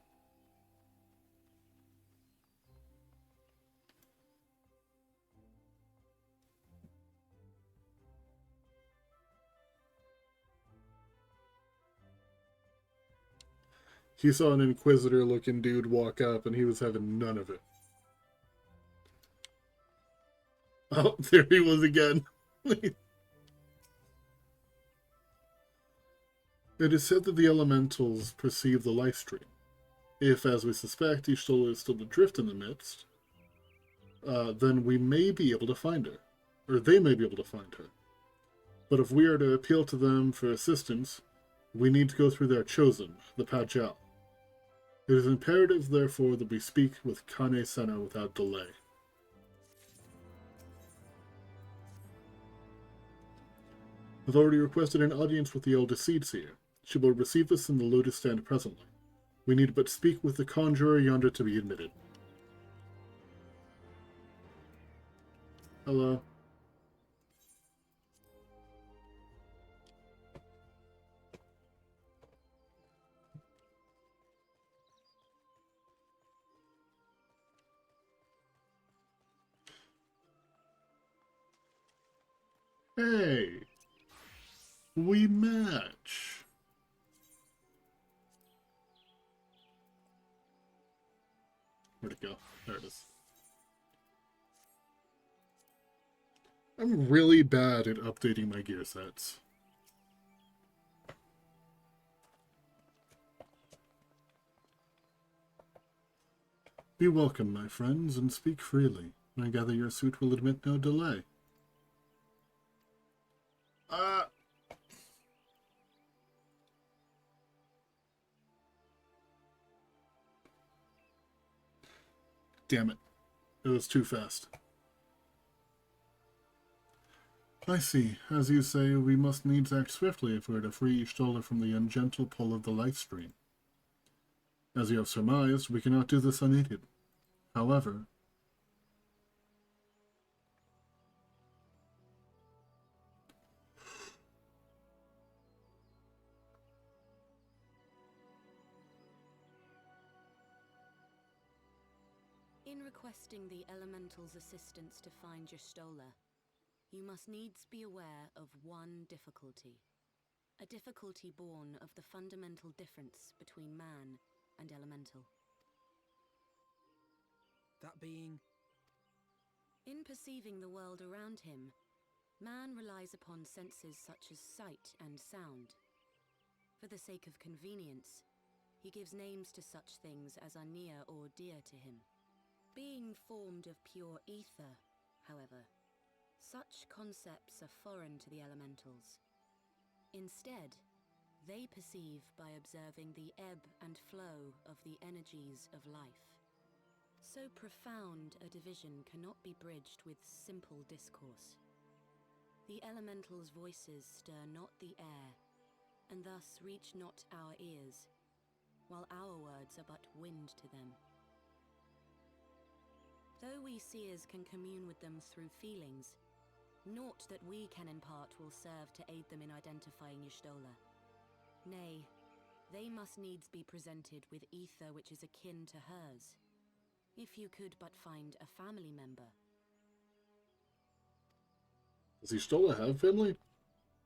He saw an Inquisitor-looking dude walk up, and he was having none of it. Oh, there he was again. It is said that the elementals perceive the life stream. If, as we suspect, Y'shtola is still adrift in the midst, then we may be able to find her. Or they may be able to find her. But if we are to appeal to them for assistance, we need to go through their chosen, the Pajal. It is imperative, therefore, that we speak with Kane Senna without delay. I've already requested an audience with the Elder Seedseer. She will receive us in the Lotus Stand presently. We need but speak with the conjurer yonder to be admitted. Hello. Hey! We match! Where'd it go? There it is. I'm really bad at updating my gear sets. Be welcome, my friends, and speak freely. I gather your suit will admit no delay. Damn it. It was too fast. I see. As you say, we must needs act swiftly if we are to free Y'shtola from the ungentle pull of the life stream. As you have surmised, we cannot do this unaided. However... In requesting the Elemental's assistance to find Y'shtola, you must needs be aware of one difficulty. A difficulty born of the fundamental difference between man and Elemental. That being? In perceiving the world around him, man relies upon senses such as sight and sound. For the sake of convenience, he gives names to such things as are near or dear to him. Being formed of pure ether, however, such concepts are foreign to the Elementals. Instead, they perceive by observing the ebb and flow of the energies of life. So profound a division cannot be bridged with simple discourse. The Elementals' voices stir not the air, and thus reach not our ears, while our words are but wind to them. Though we seers can commune with them through feelings, naught that we can impart will serve to aid them in identifying Y'shtola. Nay, they must needs be presented with ether which is akin to hers. If you could but find a family member. Does Y'shtola have family?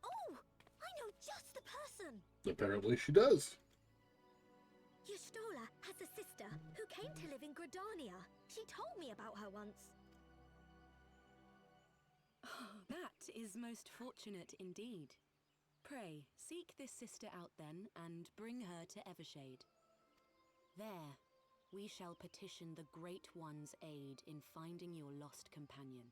Oh! I know just the person! Apparently she does. Y'shtola has a sister who came to live in Gridania. She told me about her once. Oh, that is most fortunate indeed. Pray, seek this sister out then, and bring her to Evershade. There, we shall petition the Great One's aid in finding your lost companion.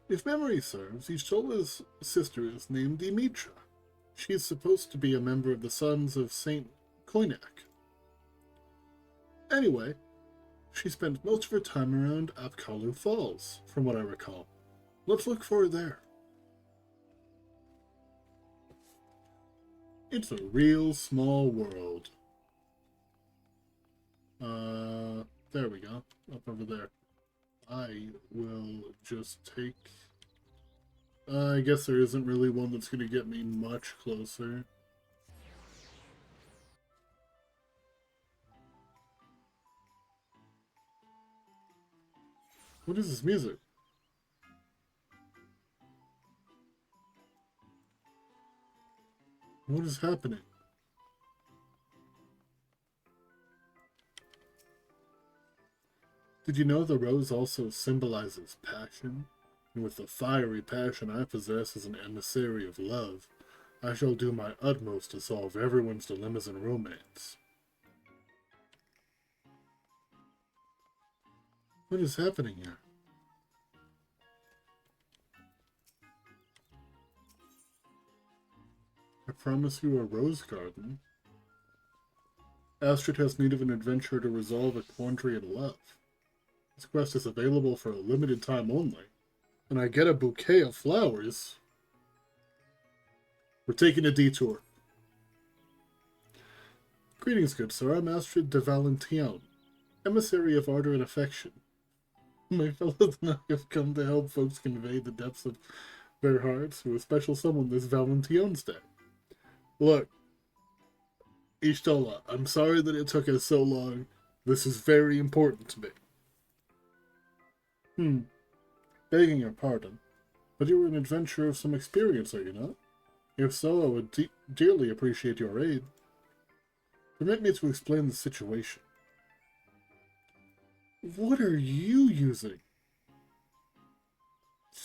If memory serves, Y'shtola's sister is named Dimitra. She is supposed to be a member of the Sons of Saint Koinak. Anyway, she spent most of her time around Apkalu Falls, from what I recall. Let's look for her there. It's a real small world. There we go. Up over there. I will just take... I guess there isn't really one that's going to get me much closer. What is this music? What is happening? Did you know the rose also symbolizes passion? And with the fiery passion I possess as an emissary of love, I shall do my utmost to solve everyone's dilemmas in romance. What is happening here? I promise you a rose garden. Astrid has need of an adventurer to resolve a quandary in love. This quest is available for a limited time only, and I get a bouquet of flowers. We're taking a detour. Greetings, good sir. I'm Astrid de Valentillon, emissary of ardor and affection. My fellows and I have come to help folks convey the depths of their hearts to a special someone this Valentillon's Day. Look, Y'shtola, I'm sorry that it took us so long. This is very important to me. Begging your pardon, but you were an adventurer of some experience, are you not? If so, I would dearly appreciate your aid. Permit me to explain the situation. What are you using?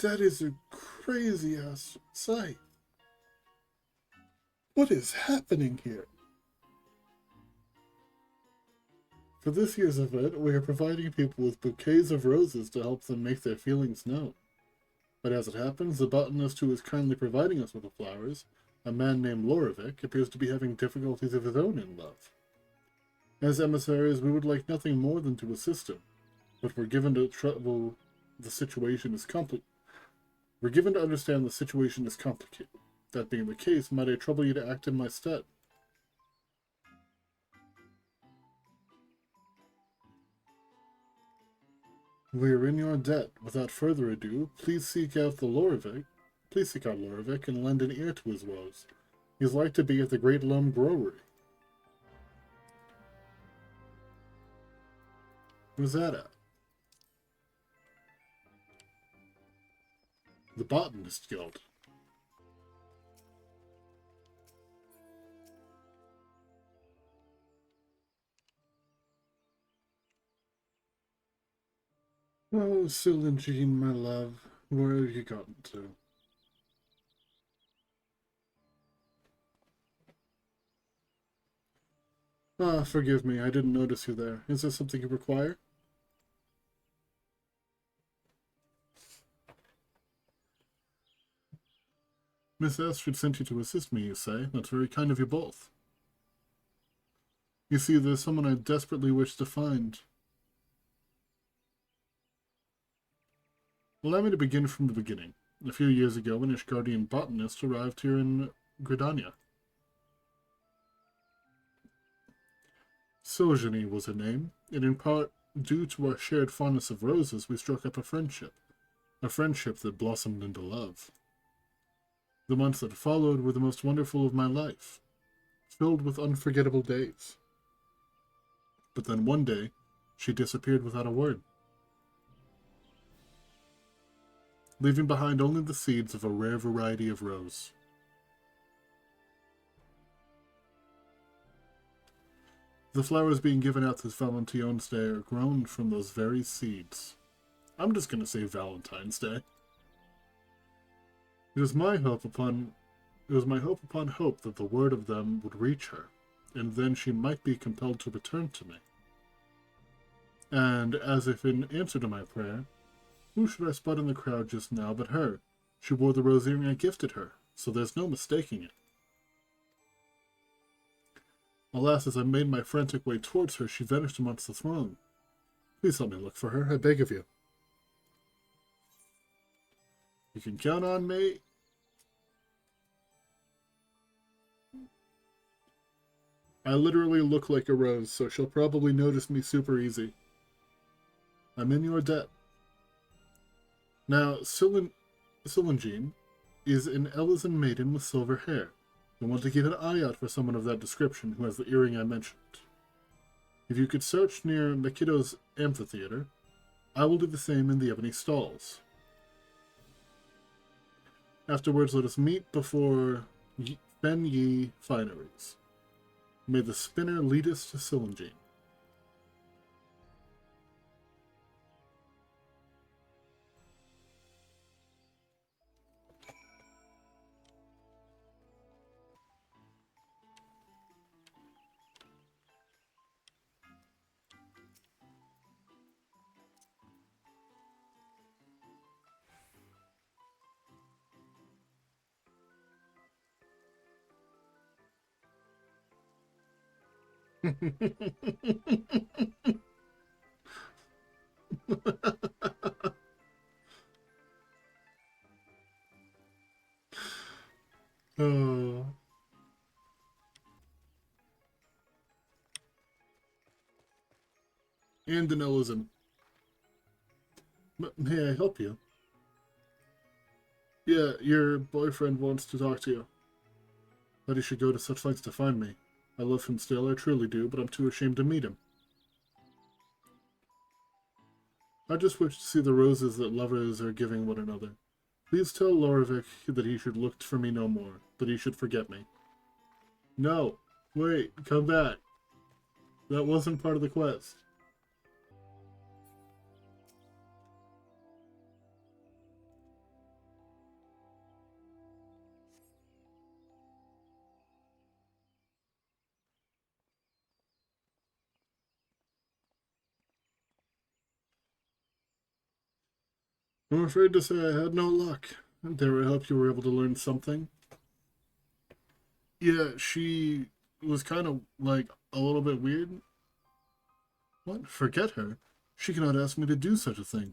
That is a crazy-ass sight. What is happening here? For this year's event, we are providing people with bouquets of roses to help them make their feelings known. But as it happens, the botanist who is kindly providing us with the flowers, a man named Lorovic, appears to be having difficulties of his own in love. As emissaries, we would like nothing more than to assist him, but we're given to trouble the situation is We're given to understand the situation is complicated. That being the case, might I trouble you to act in my stead? We are in your debt. Without further ado, please seek out Lorevic. Please seek out Lorevic and lend an ear to his woes. He's like to be at the Great Lum Brewery. Where's that at? The Botanist Guild. Oh, Silingine, my love, where have you gotten to? Ah, forgive me, I didn't notice you there. Is there something you require? Miss Astrid sent you to assist me, you say? That's very kind of you both. You see, there's someone I desperately wish to find. Allow me to begin from the beginning. A few years ago, an Ishgardian botanist arrived here in Gridania. Sojourny was her name, and in part due to our shared fondness of roses, we struck up a friendship that blossomed into love. The months that followed were the most wonderful of my life, filled with unforgettable days. But then one day, she disappeared without a word, leaving behind only the seeds of a rare variety of rose. The flowers being given out this Valentine's Day are grown from those very seeds. I'm just going to say Valentine's Day. It was my hope upon hope that the word of them would reach her, and then she might be compelled to return to me. And, as if in answer to my prayer, who should I spot in the crowd just now but her? She wore the rose earring I gifted her, so there's no mistaking it. Alas, as I made my frantic way towards her, she vanished amongst the throng. Please help me look for her, I beg of you. You can count on me. I literally look like a rose, so she'll probably notice me super easy. I'm in your debt. Now, Silingine is an Elysian maiden with silver hair. I want to keep an eye out for someone of that description who has the earring I mentioned. If you could search near Makido's amphitheater, I will do the same in the ebony stalls. Afterwards, let us meet before Ben Yi Fineries. May the spinner lead us to Silingine. Oh. And an Elysian. May I help you? Yeah, your boyfriend wants to talk to you. That he should go to such lengths to find me. I love him still, I truly do, but I'm too ashamed to meet him. I just wish to see the roses that lovers are giving one another. Please tell Lorevic that he should look for me no more, that he should forget me. No, wait, come back. That wasn't part of the quest. I'm afraid to say I had no luck. Dare I hope you were able to learn something? Yeah, she was kind of, like, a little bit weird. What? Forget her? She cannot ask me to do such a thing.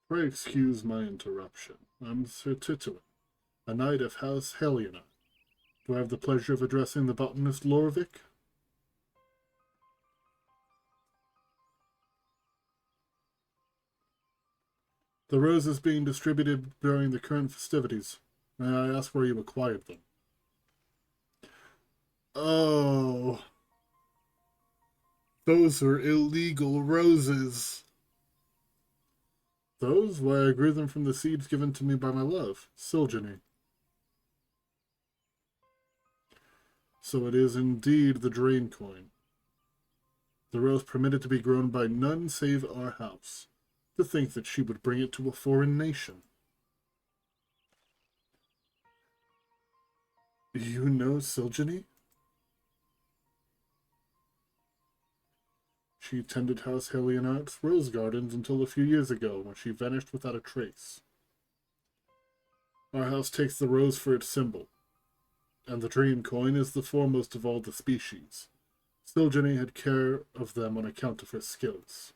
Pray excuse my interruption. I'm Sir Tituin, a knight of House Helena. Do I have the pleasure of addressing the botanist Lorvik? The roses being distributed during the current festivities. May I ask where you acquired them? Oh. Those are illegal roses. Those? Why, I grew them from the seeds given to me by my love, Silgeny. So it is indeed the drain coin. The rose permitted to be grown by none save our house. To think that she would bring it to a foreign nation. You know Silgeny? She attended House Helionart's rose gardens until a few years ago, when she vanished without a trace. Our house takes the rose for its symbol, and the dream coin is the foremost of all the species. Silgeny had care of them on account of her skills.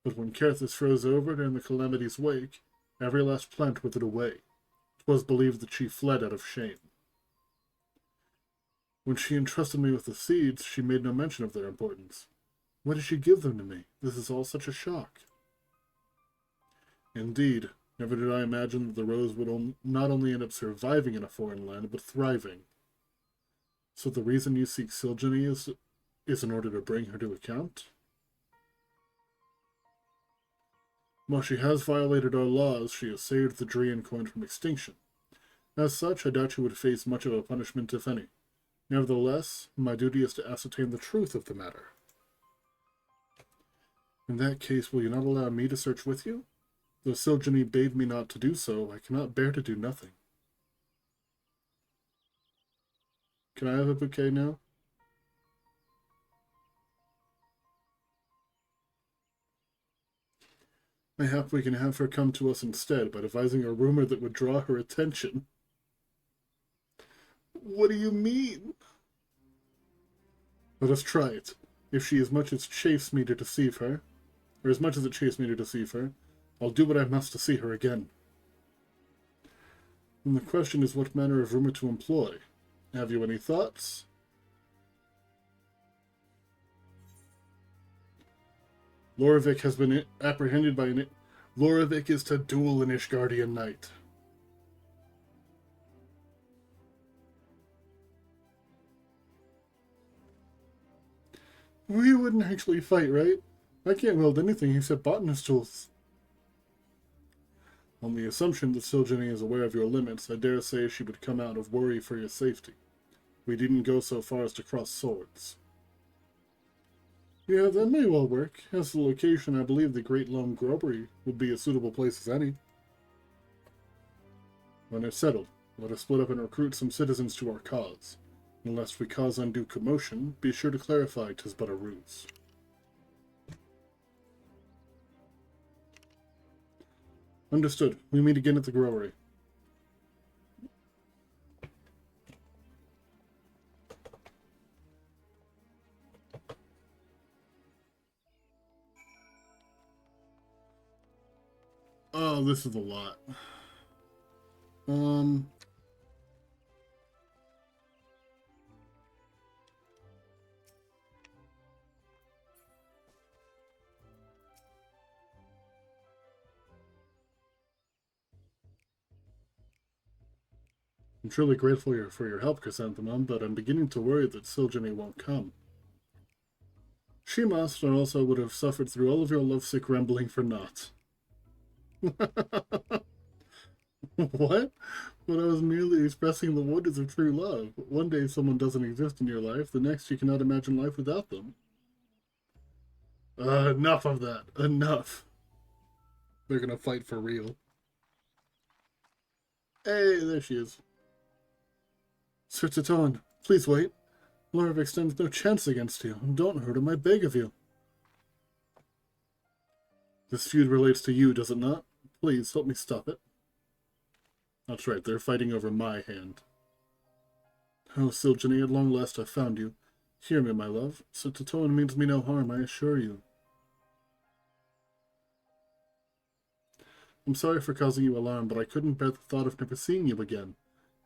But when Carthus froze over during the calamity's wake, every last plant withered away. 'Twas believed that she fled out of shame. When she entrusted me with the seeds, she made no mention of their importance. Why did she give them to me? This is all such a shock. Indeed, never did I imagine that the rose would not only end up surviving in a foreign land, but thriving. So the reason you seek Silgeny is in order to bring her to account? While she has violated our laws, she has saved the Drian coin from extinction. As such, I doubt she would face much of a punishment, if any. Nevertheless, my duty is to ascertain the truth of the matter. In that case, will you not allow me to search with you? Though Silgeny bade me not to do so, I cannot bear to do nothing. Can I have a bouquet now? Mayhap we can have her come to us instead by devising a rumor that would draw her attention. What do you mean? Let us try it. If she as much as chafes me to deceive her, or as much as it chafes me to deceive her, I'll do what I must to see her again. And the question is what manner of rumor to employ. Have you any thoughts? Lorvik has been apprehended by an... Lorvik is to duel an Ishgardian knight. We wouldn't actually fight, right? I can't wield anything except botanist tools. On the assumption that Silgeny is aware of your limits, I dare say she would come out of worry for your safety. We didn't go so far as to cross swords. Yeah, that may well work. As the location, I believe the Great Lone Grobbery would be a suitable place as any. When it's settled, let us split up and recruit some citizens to our cause. Unless we cause undue commotion, be sure to clarify 'tis but a ruse. Understood. We meet again at the Growlery. Oh, this is a lot. I'm truly grateful for your help, Chrysanthemum, but I'm beginning to worry that Silgeny won't come. She must, and also would have suffered through all of your lovesick rambling for naught. What? When I was merely expressing the wonders of true love. One day someone doesn't exist in your life, the next you cannot imagine life without them. Enough of that. Enough. They're gonna fight for real. Hey, there she is. Sir Tituin, please wait. Lorvik stands no chance against you. Don't hurt him, I beg of you. This feud relates to you, does it not? Please, help me stop it. That's right, they're fighting over my hand. Oh, Silgeny, at long last I've found you. Hear me, my love. Sir Tituin means me no harm, I assure you. I'm sorry for causing you alarm, but I couldn't bear the thought of never seeing you again,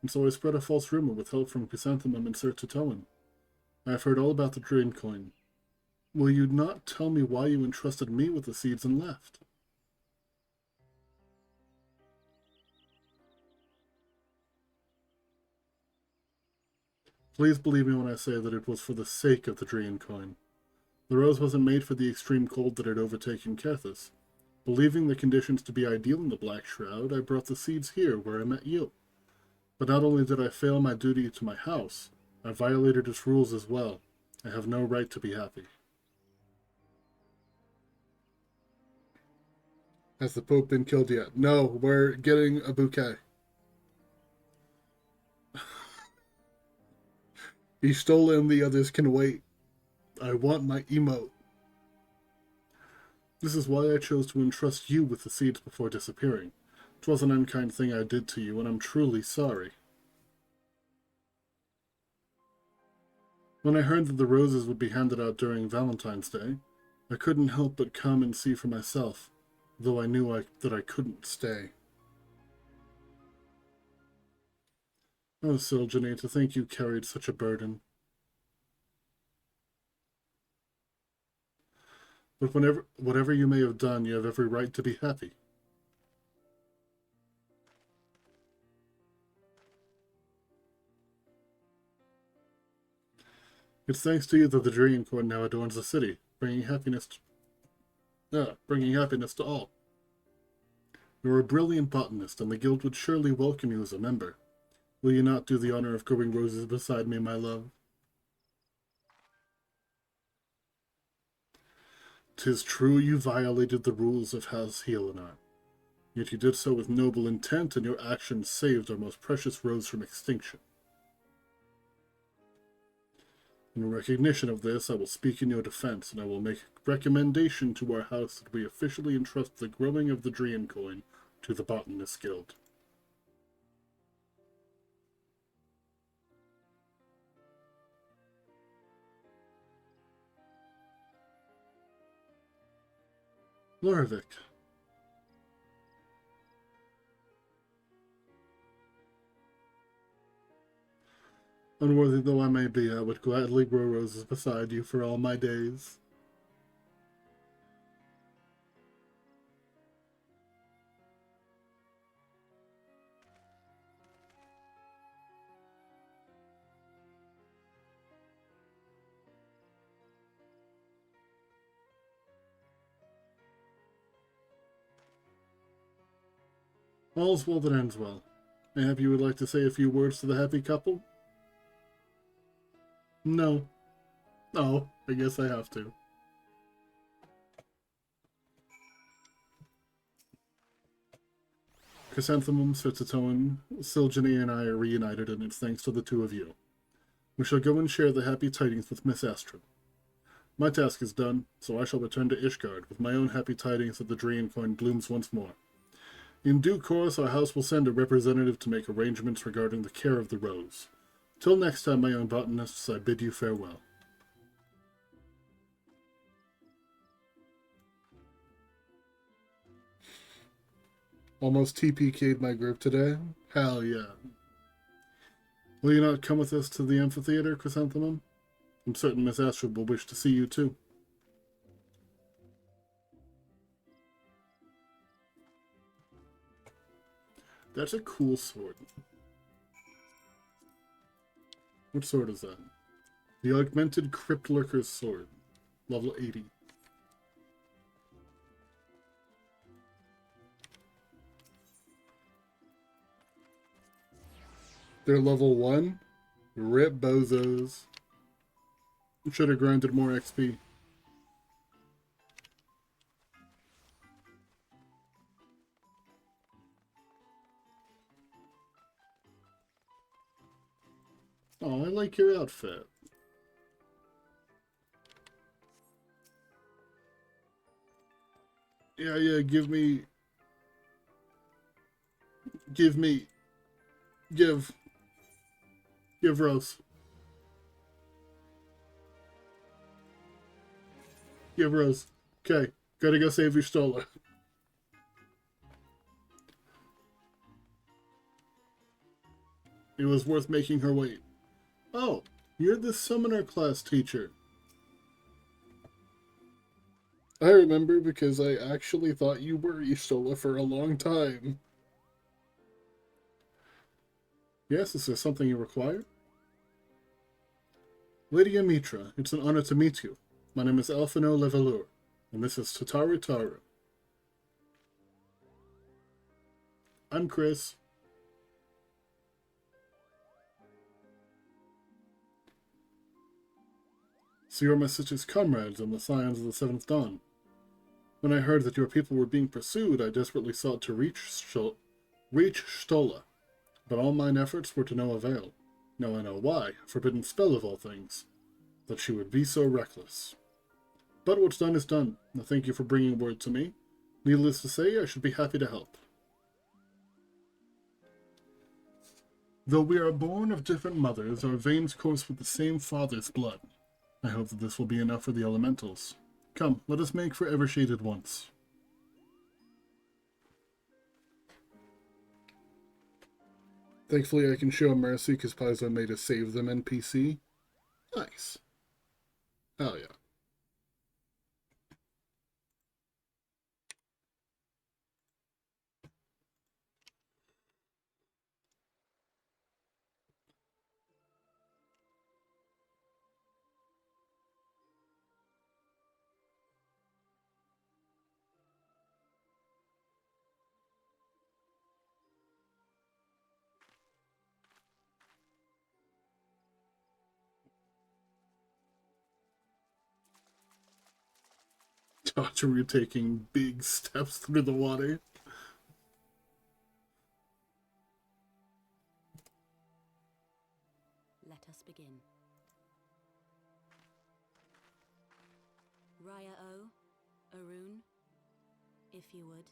and so I spread a false rumor with help from Chrysanthemum and Sir Titoan. I have heard all about the drain coin. Will you not tell me why you entrusted me with the seeds and left? Please believe me when I say that it was for the sake of the drain coin. The rose wasn't made for the extreme cold that had overtaken Kethis. Believing the conditions to be ideal in the Black Shroud, I brought the seeds here where I met you. But not only did I fail my duty to my house, I violated its rules as well. I have no right to be happy. Has the Pope been killed yet? No, we're getting a bouquet. He stole and the others can wait. I want my emote. This is why I chose to entrust you with the seeds before disappearing. It was an unkind thing I did to you, and I'm truly sorry. When I heard that the roses would be handed out during Valentine's Day, I couldn't help but come and see for myself, though I knew that I couldn't stay. Oh, Siljane, to think you carried such a burden. But whatever you may have done, you have every right to be happy. It's thanks to you that the Drain Coin now adorns the city, bringing happiness to all. You're a brilliant botanist, and the guild would surely welcome you as a member. Will you not do the honor of growing roses beside me, my love? 'Tis true you violated the rules of House Helenar, yet you did so with noble intent, and your actions saved our most precious rose from extinction. In recognition of this, I will speak in your defense, and I will make a recommendation to our house that we officially entrust the growing of the Drain Coin to the Botanist Guild. Lorvik. Unworthy though I may be, I would gladly grow roses beside you for all my days. All's well that ends well. Mayhap you would like to say a few words to the happy couple? No. Oh, I guess I have to. Chrysanthemum, Sirtatoan, Siljane, and I are reunited, and it's thanks to the two of you. We shall go and share the happy tidings with Miss Astrid. My task is done, so I shall return to Ishgard with my own happy tidings that the Drain Coin blooms once more. In due course, our house will send a representative to make arrangements regarding the care of the rose. Till next time, my young botanists, I bid you farewell. Almost TPK'd my group today? Hell yeah. Will you not come with us to the amphitheater, Chrysanthemum? I'm certain Miss Astrid will wish to see you too. That's a cool sword. What sword is that? The Augmented Crypt Lurker's Sword. Level 80. They're level 1? Rip bozos. Should have grinded more XP. Oh, I like your outfit. Yeah, give Rose. Give Rose. Okay, gotta go save your Stola. It was worth making her wait. Oh, you're the summoner class teacher. I remember because I actually thought you were Ishtola for a long time. Yes, is there something you require? Lady Amitra, it's an honor to meet you. My name is Alphino Levalur, and this is Tataru Taru. I'm Chris. So you're my sister's comrades in the Scions of the Seventh Dawn. When I heard that your people were being pursued, I desperately sought to reach Stola, but all mine efforts were to no avail. Now I know why, forbidden spell of all things, that she would be so reckless. But what's done is done. I thank you for bringing word to me. Needless to say, I should be happy to help. Though we are born of different mothers, our veins course with the same father's blood. I hope that this will be enough for the elementals. Come, let us make for Evershade at once. Thankfully I can show mercy because Paizo made us save them NPC. Nice. Hell yeah. Tataru taking big steps through the water. Let us begin. Raya O, Arun, if you would.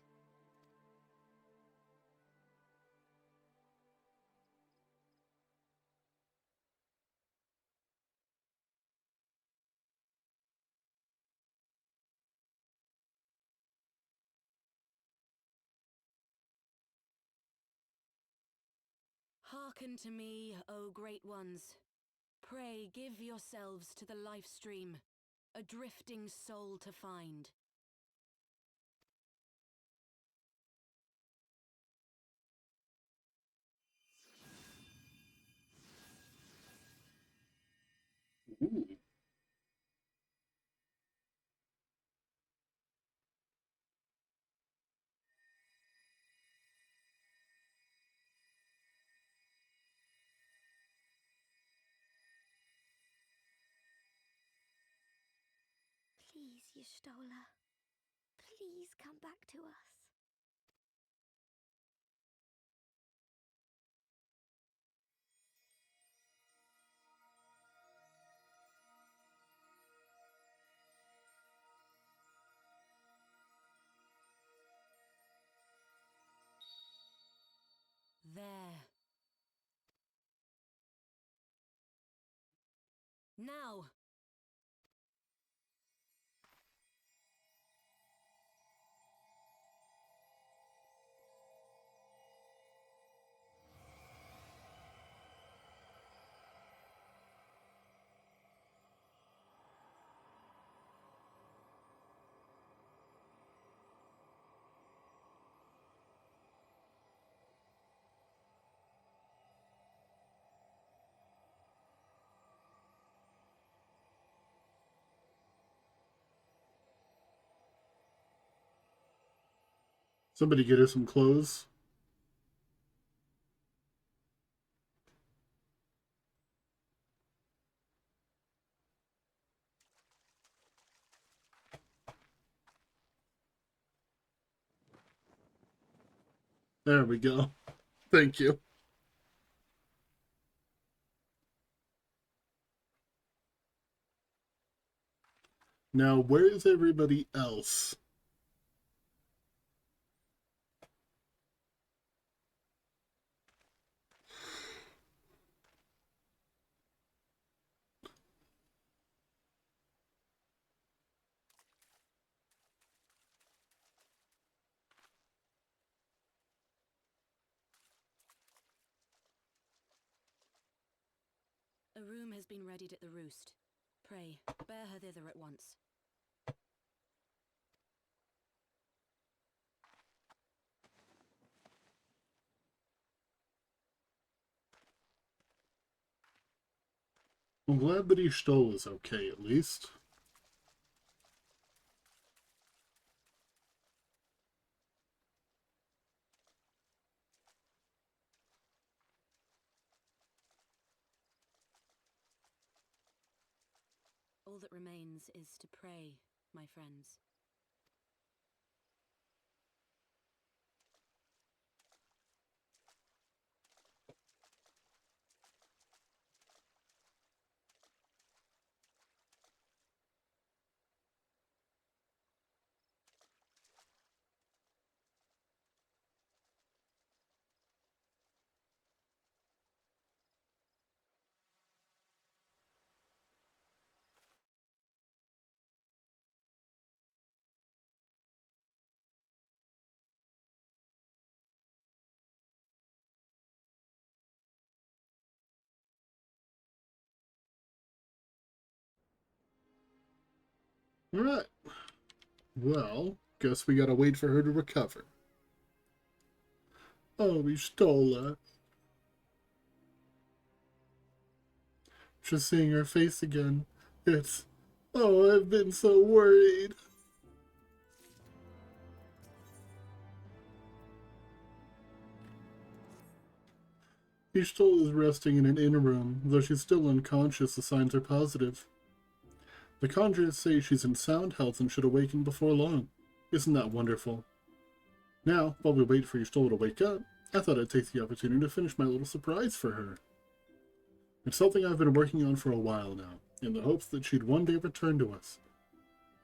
Hearken to me, O great ones. Pray give yourselves to the life stream, a drifting soul to find. Ooh. Please, Y'shtola. Please come back to us. There. Now! Somebody get her some clothes. There we go. Thank you. Now, where is everybody else? has been readied at the roost. Pray, bear her thither at once. I'm glad that Ishtal is okay, at least. All that remains is to pray, my friends. Alright. Well, guess we gotta wait for her to recover. Oh, Ishtola. Just seeing her face again. It's... Oh, I've been so worried. Ishtal is resting in an inner room. Though she's still unconscious, the signs are positive. The conjurers say she's in sound health and should awaken before long. Isn't that wonderful? Now, while we wait for Ishtal to wake up, I thought I'd take the opportunity to finish my little surprise for her. It's something I've been working on for a while now, in the hopes that she'd one day return to us.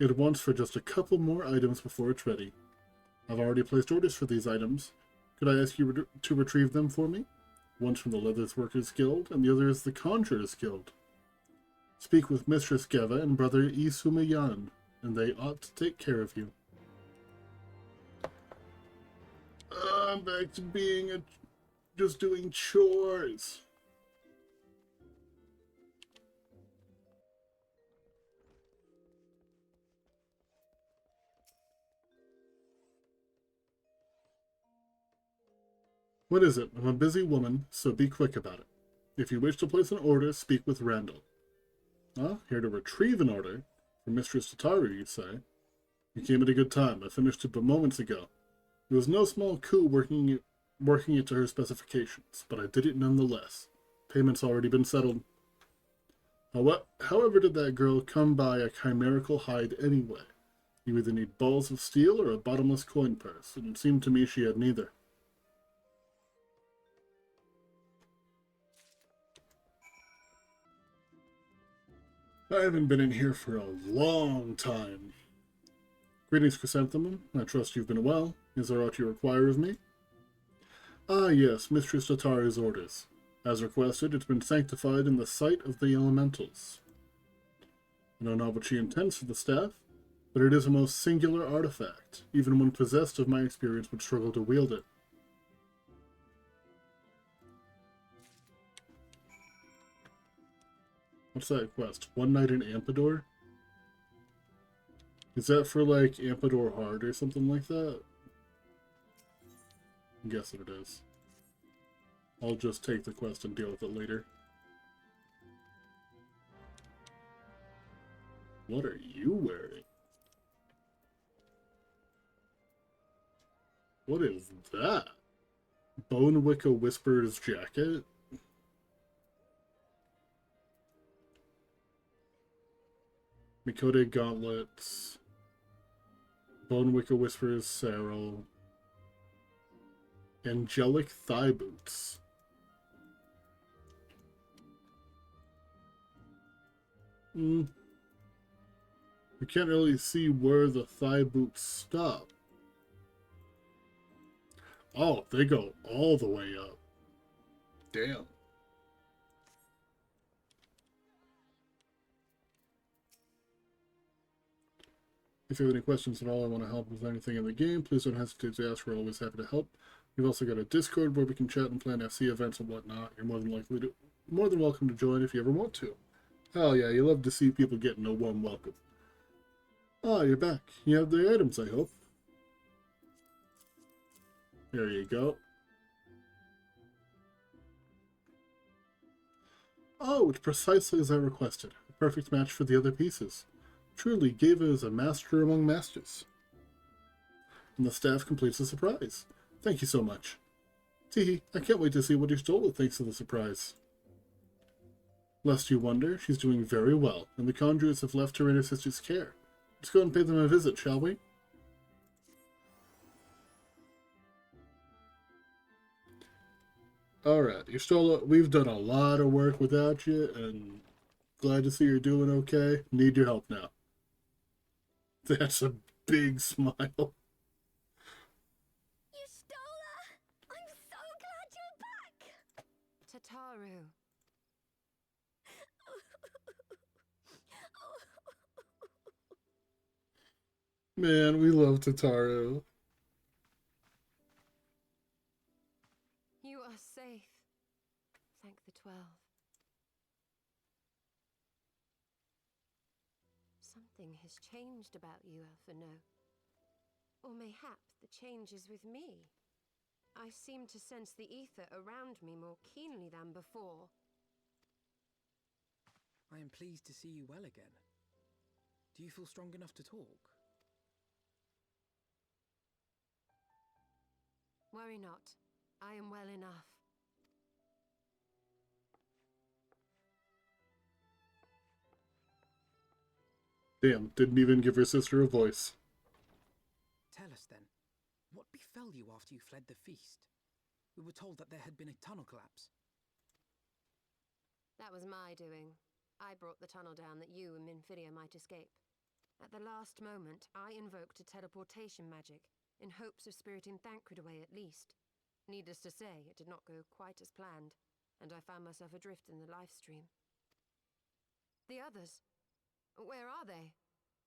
It wants for just a couple more items before it's ready. I've already placed orders for these items. Could I ask you to retrieve them for me? One's from the Leathersworkers Guild, and the other is the Conjurers Guild. Speak with Mistress Geva and Brother Isumayan, and they ought to take care of you. I'm back to being just doing chores. What is it? I'm a busy woman, so be quick about it. If you wish to place an order, speak with Randall. Ah, here to retrieve an order. For Mistress Tataru, you say? You came at a good time. I finished it but moments ago. It was no small coup working it to her specifications, but I did it nonetheless. Payment's already been settled. However did that girl come by a chimerical hide anyway? You either need balls of steel or a bottomless coin purse, and it seemed to me she had neither. I haven't been in here for a long time. Greetings, Chrysanthemum. I trust you've been well. Is there aught you require of me? Ah, yes, Mistress Tataru's orders. As requested, it's been sanctified in the sight of the elementals. I don't know what she intends for the staff, but it is a most singular artifact. Even when possessed of my experience would struggle to wield it. What's that quest? One night in Ampador? Is that for, like, Ampador Hard or something like that? I'm guessing it is. I'll just take the quest and deal with it later. What are you wearing? What is that? Bonewicka Whisperer's jacket? Mikote gauntlets. Bonewicka Whisperer's sarrel. Angelic thigh boots. You can't really see where the thigh boots stop. Oh, they go all the way up. Damn. If you have any questions at all or want to help with anything in the game, please don't hesitate to ask. We're always happy to help. We've also got a Discord where we can chat and plan FC events and whatnot. You're more than More than welcome to join if you ever want to. Hell yeah, you love to see people getting a warm welcome. Ah, you're back. You have the items, I hope. There you go. Oh, it's precisely as I requested. A perfect match for the other pieces. Truly, Geva is a master among masters. And the staff completes the surprise. Thank you so much. Teehee, I can't wait to see what you stole with thanks to the surprise. Lest you wonder, she's doing very well, and the conjurers have left her in her sister's care. Let's go and pay them a visit, shall we? Alright, we've done a lot of work without you, and glad to see you're doing okay. Need your help now. That's a big smile. You stole her! I'm so glad you're back! Tataru. Man, we love Tataru. You are safe. Thank the 12. Something has changed about you, Alphino. Or mayhap the change is with me. I seem to sense the ether around me more keenly than before. I am pleased to see you well again. Do you feel strong enough to talk? Worry not. I am well enough. Damn, didn't even give her sister a voice. Tell us then, what befell you after you fled the feast? We were told that there had been a tunnel collapse. That was my doing. I brought the tunnel down that you and Minfidia might escape. At the last moment, I invoked a teleportation magic, in hopes of spiriting Thancred away at least. Needless to say, it did not go quite as planned, and I found myself adrift in the life stream. The others? Where are they?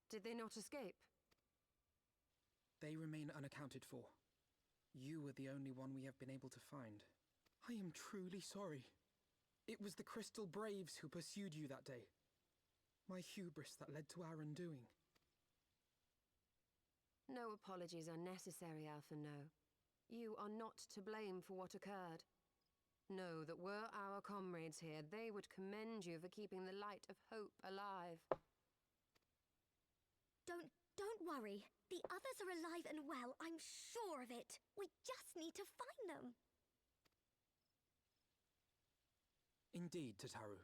Did they not escape? They remain unaccounted for. You were the only one we have been able to find. I am truly sorry. It was the Crystal Braves who pursued you that day. My hubris that led to our undoing. No apologies are necessary, Alphino. You are not to blame for what occurred. Know that were our comrades here, they would commend you for keeping the light of hope alive. Don't worry. The others are alive and well, I'm sure of it. We just need to find them. Indeed, Tataru.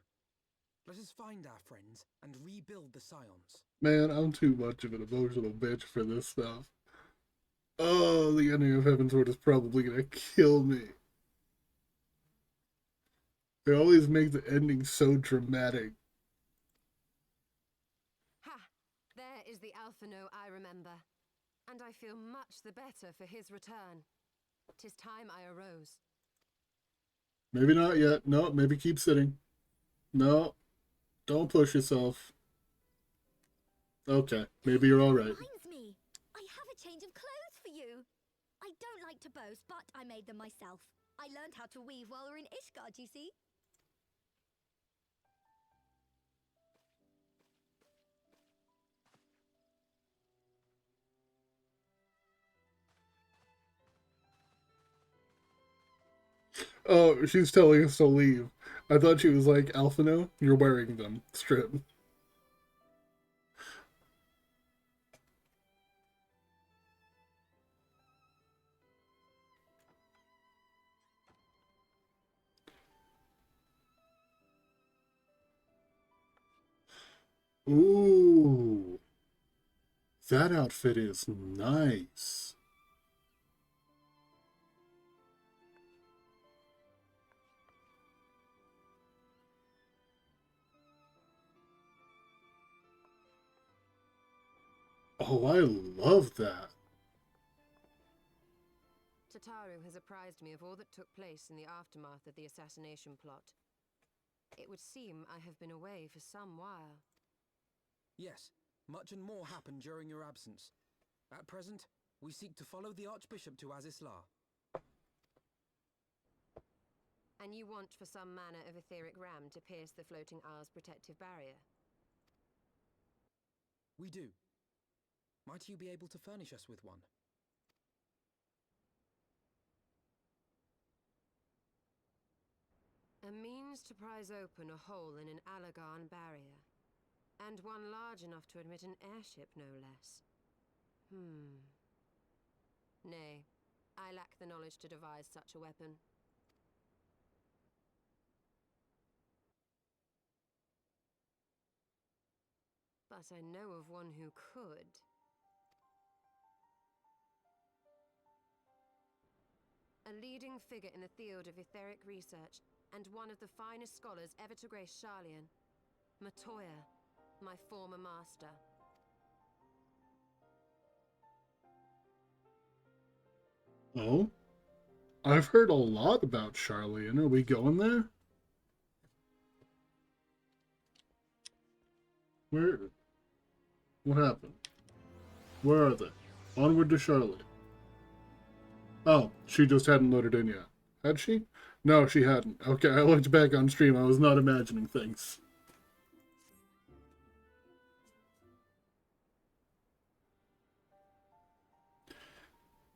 Let us find our friends and rebuild the Scions. Man, I'm too much of an emotional bitch for this stuff. Oh, the ending of Heavensward is probably gonna kill me. They always make the ending so dramatic. Ha! There is the Alphino I remember. And I feel much the better for his return. 'Tis time I arose. Maybe not yet. No, maybe keep sitting. No, don't push yourself. Okay, maybe you're alright. Reminds me, I have a change of clothes for you. I don't like to boast, but I made them myself. I learned how to weave while we were in Ishgard, you see. Oh, she's telling us to leave. I thought she was like, Alphino, you're wearing them. Strip. Ooh. That outfit is nice. Oh, I love that. Tataru has apprised me of all that took place in the aftermath of the assassination plot. It would seem I have been away for some while. Yes, much and more happened during your absence. At present, we seek to follow the Archbishop to Azisla. And you want for some manner of etheric ram to pierce the floating isle's protective barrier? We do. Might you be able to furnish us with one? A means to prise open a hole in an Allagan barrier. And one large enough to admit an airship, no less. Nay, I lack the knowledge to devise such a weapon. But I know of one who could. A leading figure in the field of etheric research, and one of the finest scholars ever to grace Sharlayan. Matoya, my former master. Oh? I've heard a lot about Sharlayan. Are we going there? Where? What happened? Where are they? Onward to Sharlayan. Oh, she just hadn't loaded in yet. Had she? No, she hadn't. Okay, I looked back on stream. I was not imagining things.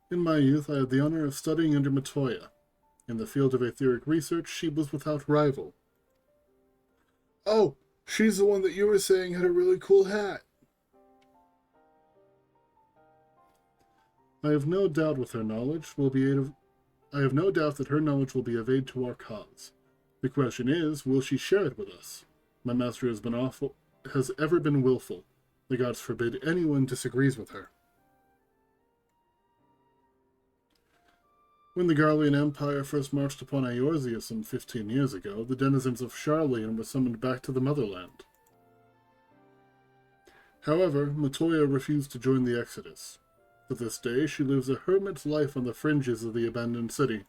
In my youth, I had the honor of studying under Matoya. In the field of etheric research, she was without rival. Oh, she's the one that you were saying had a really cool hat. I have no doubt that her knowledge will be of aid to our cause. The question is, will she share it with us? My master has ever been willful. The gods forbid anyone disagrees with her. When the Garlean Empire first marched upon Eorzea some 15 years ago, the denizens of Sharlayan were summoned back to the motherland. However, Matoya refused to join the exodus. To this day, she lives a hermit's life on the fringes of the abandoned city.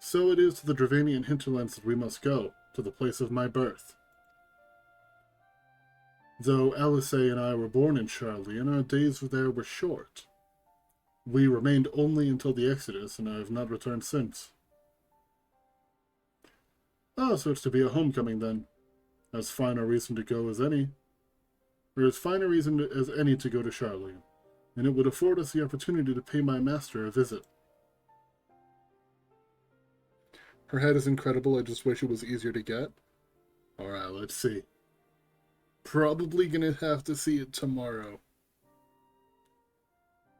So it is to the Dravanian hinterlands that we must go, to the place of my birth. Though Alice and I were born in Sharlayan, our days there were short. We remained only until the Exodus, and I have not returned since. Ah, so it's to be a homecoming then. As fine a reason to go as any. Or as fine a reason as any to go to Sharlayan, and it would afford us the opportunity to pay my master a visit. Her head is incredible, I just wish it was easier to get. Alright, let's see. Probably gonna have to see it tomorrow.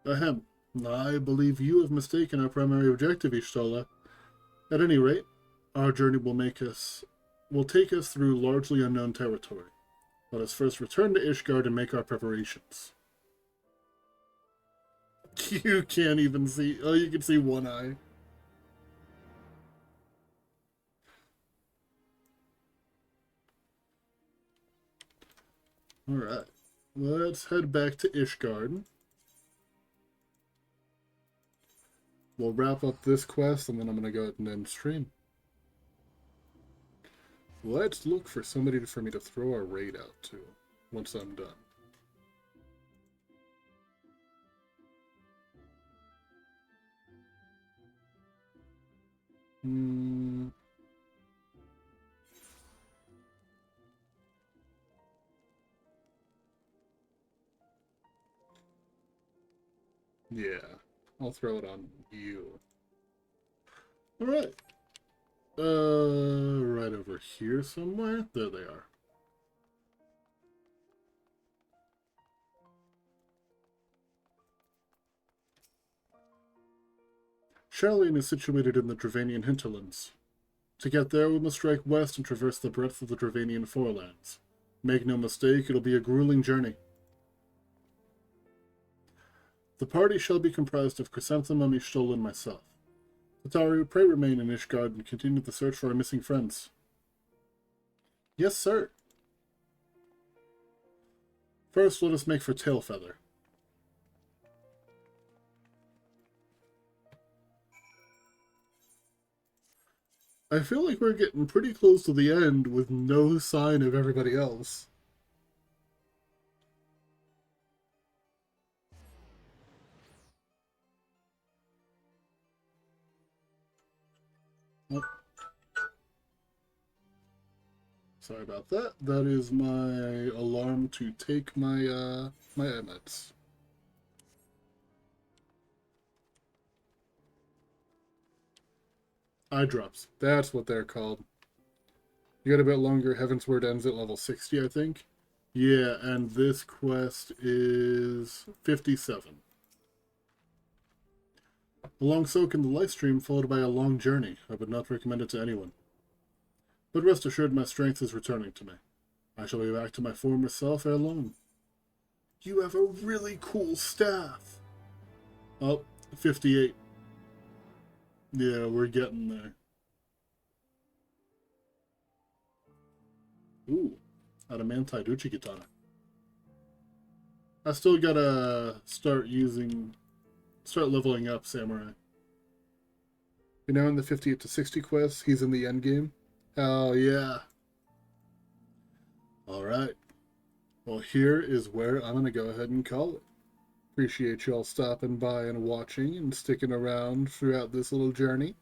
Ahem. I believe you have mistaken our primary objective, Ishtola. At any rate, our journey will take us through largely unknown territory. Let us first return to Ishgard and make our preparations. You can't even see... Oh, you can see one eye. Alright. Let's head back to Ishgard. We'll wrap up this quest, and then I'm going to go ahead and end stream. Let's look for somebody for me to throw a raid out to once I'm done. Yeah, I'll throw it on you. Alright. Right over here somewhere. There they are. Sharlayan is situated in the Dravanian hinterlands. To get there, we must strike west and traverse the breadth of the Dravanian forelands. Make no mistake, it'll be a grueling journey. The party shall be comprised of Chrysanthemum, Ishtola, and myself. Tataru, pray remain in Ishgard and continue the search for our missing friends. Yes, sir. First, let us make for Tailfeather. I feel like we're getting pretty close to the end with no sign of everybody else. Sorry about that. That is my alarm to take my my meds. Eye drops. That's what they're called. You got a bit longer. Heavensward ends at level 60, I think. Yeah, and this quest is 57. A long soak in the life stream followed by a long journey. I would not recommend it to anyone. But rest assured my strength is returning to me. I shall be back to my former self ere long. You have a really cool staff. Oh, 58. Yeah, we're getting there. Ooh, Adamantite Uchikatana. I still gotta start leveling up Samurai. You're now in the 58 to 60 quest. He's in the end game. Oh, yeah. Alright. Well, here is where I'm going to go ahead and call it. Appreciate y'all stopping by and watching and sticking around throughout this little journey.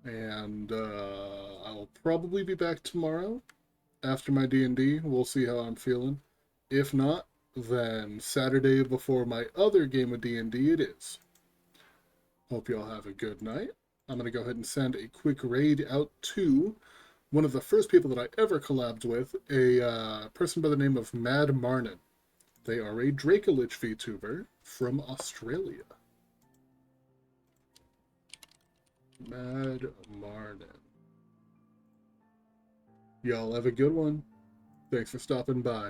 And I'll probably be back tomorrow after my D&D. We'll see how I'm feeling. If not, then Saturday before my other game of D&D it is. Hope y'all have a good night. I'm going to go ahead and send a quick raid out to one of the first people that I ever collabed with, a person by the name of Mad Marnin. They are a Dracolich VTuber from Australia. Mad Marnin. Y'all have a good one. Thanks for stopping by.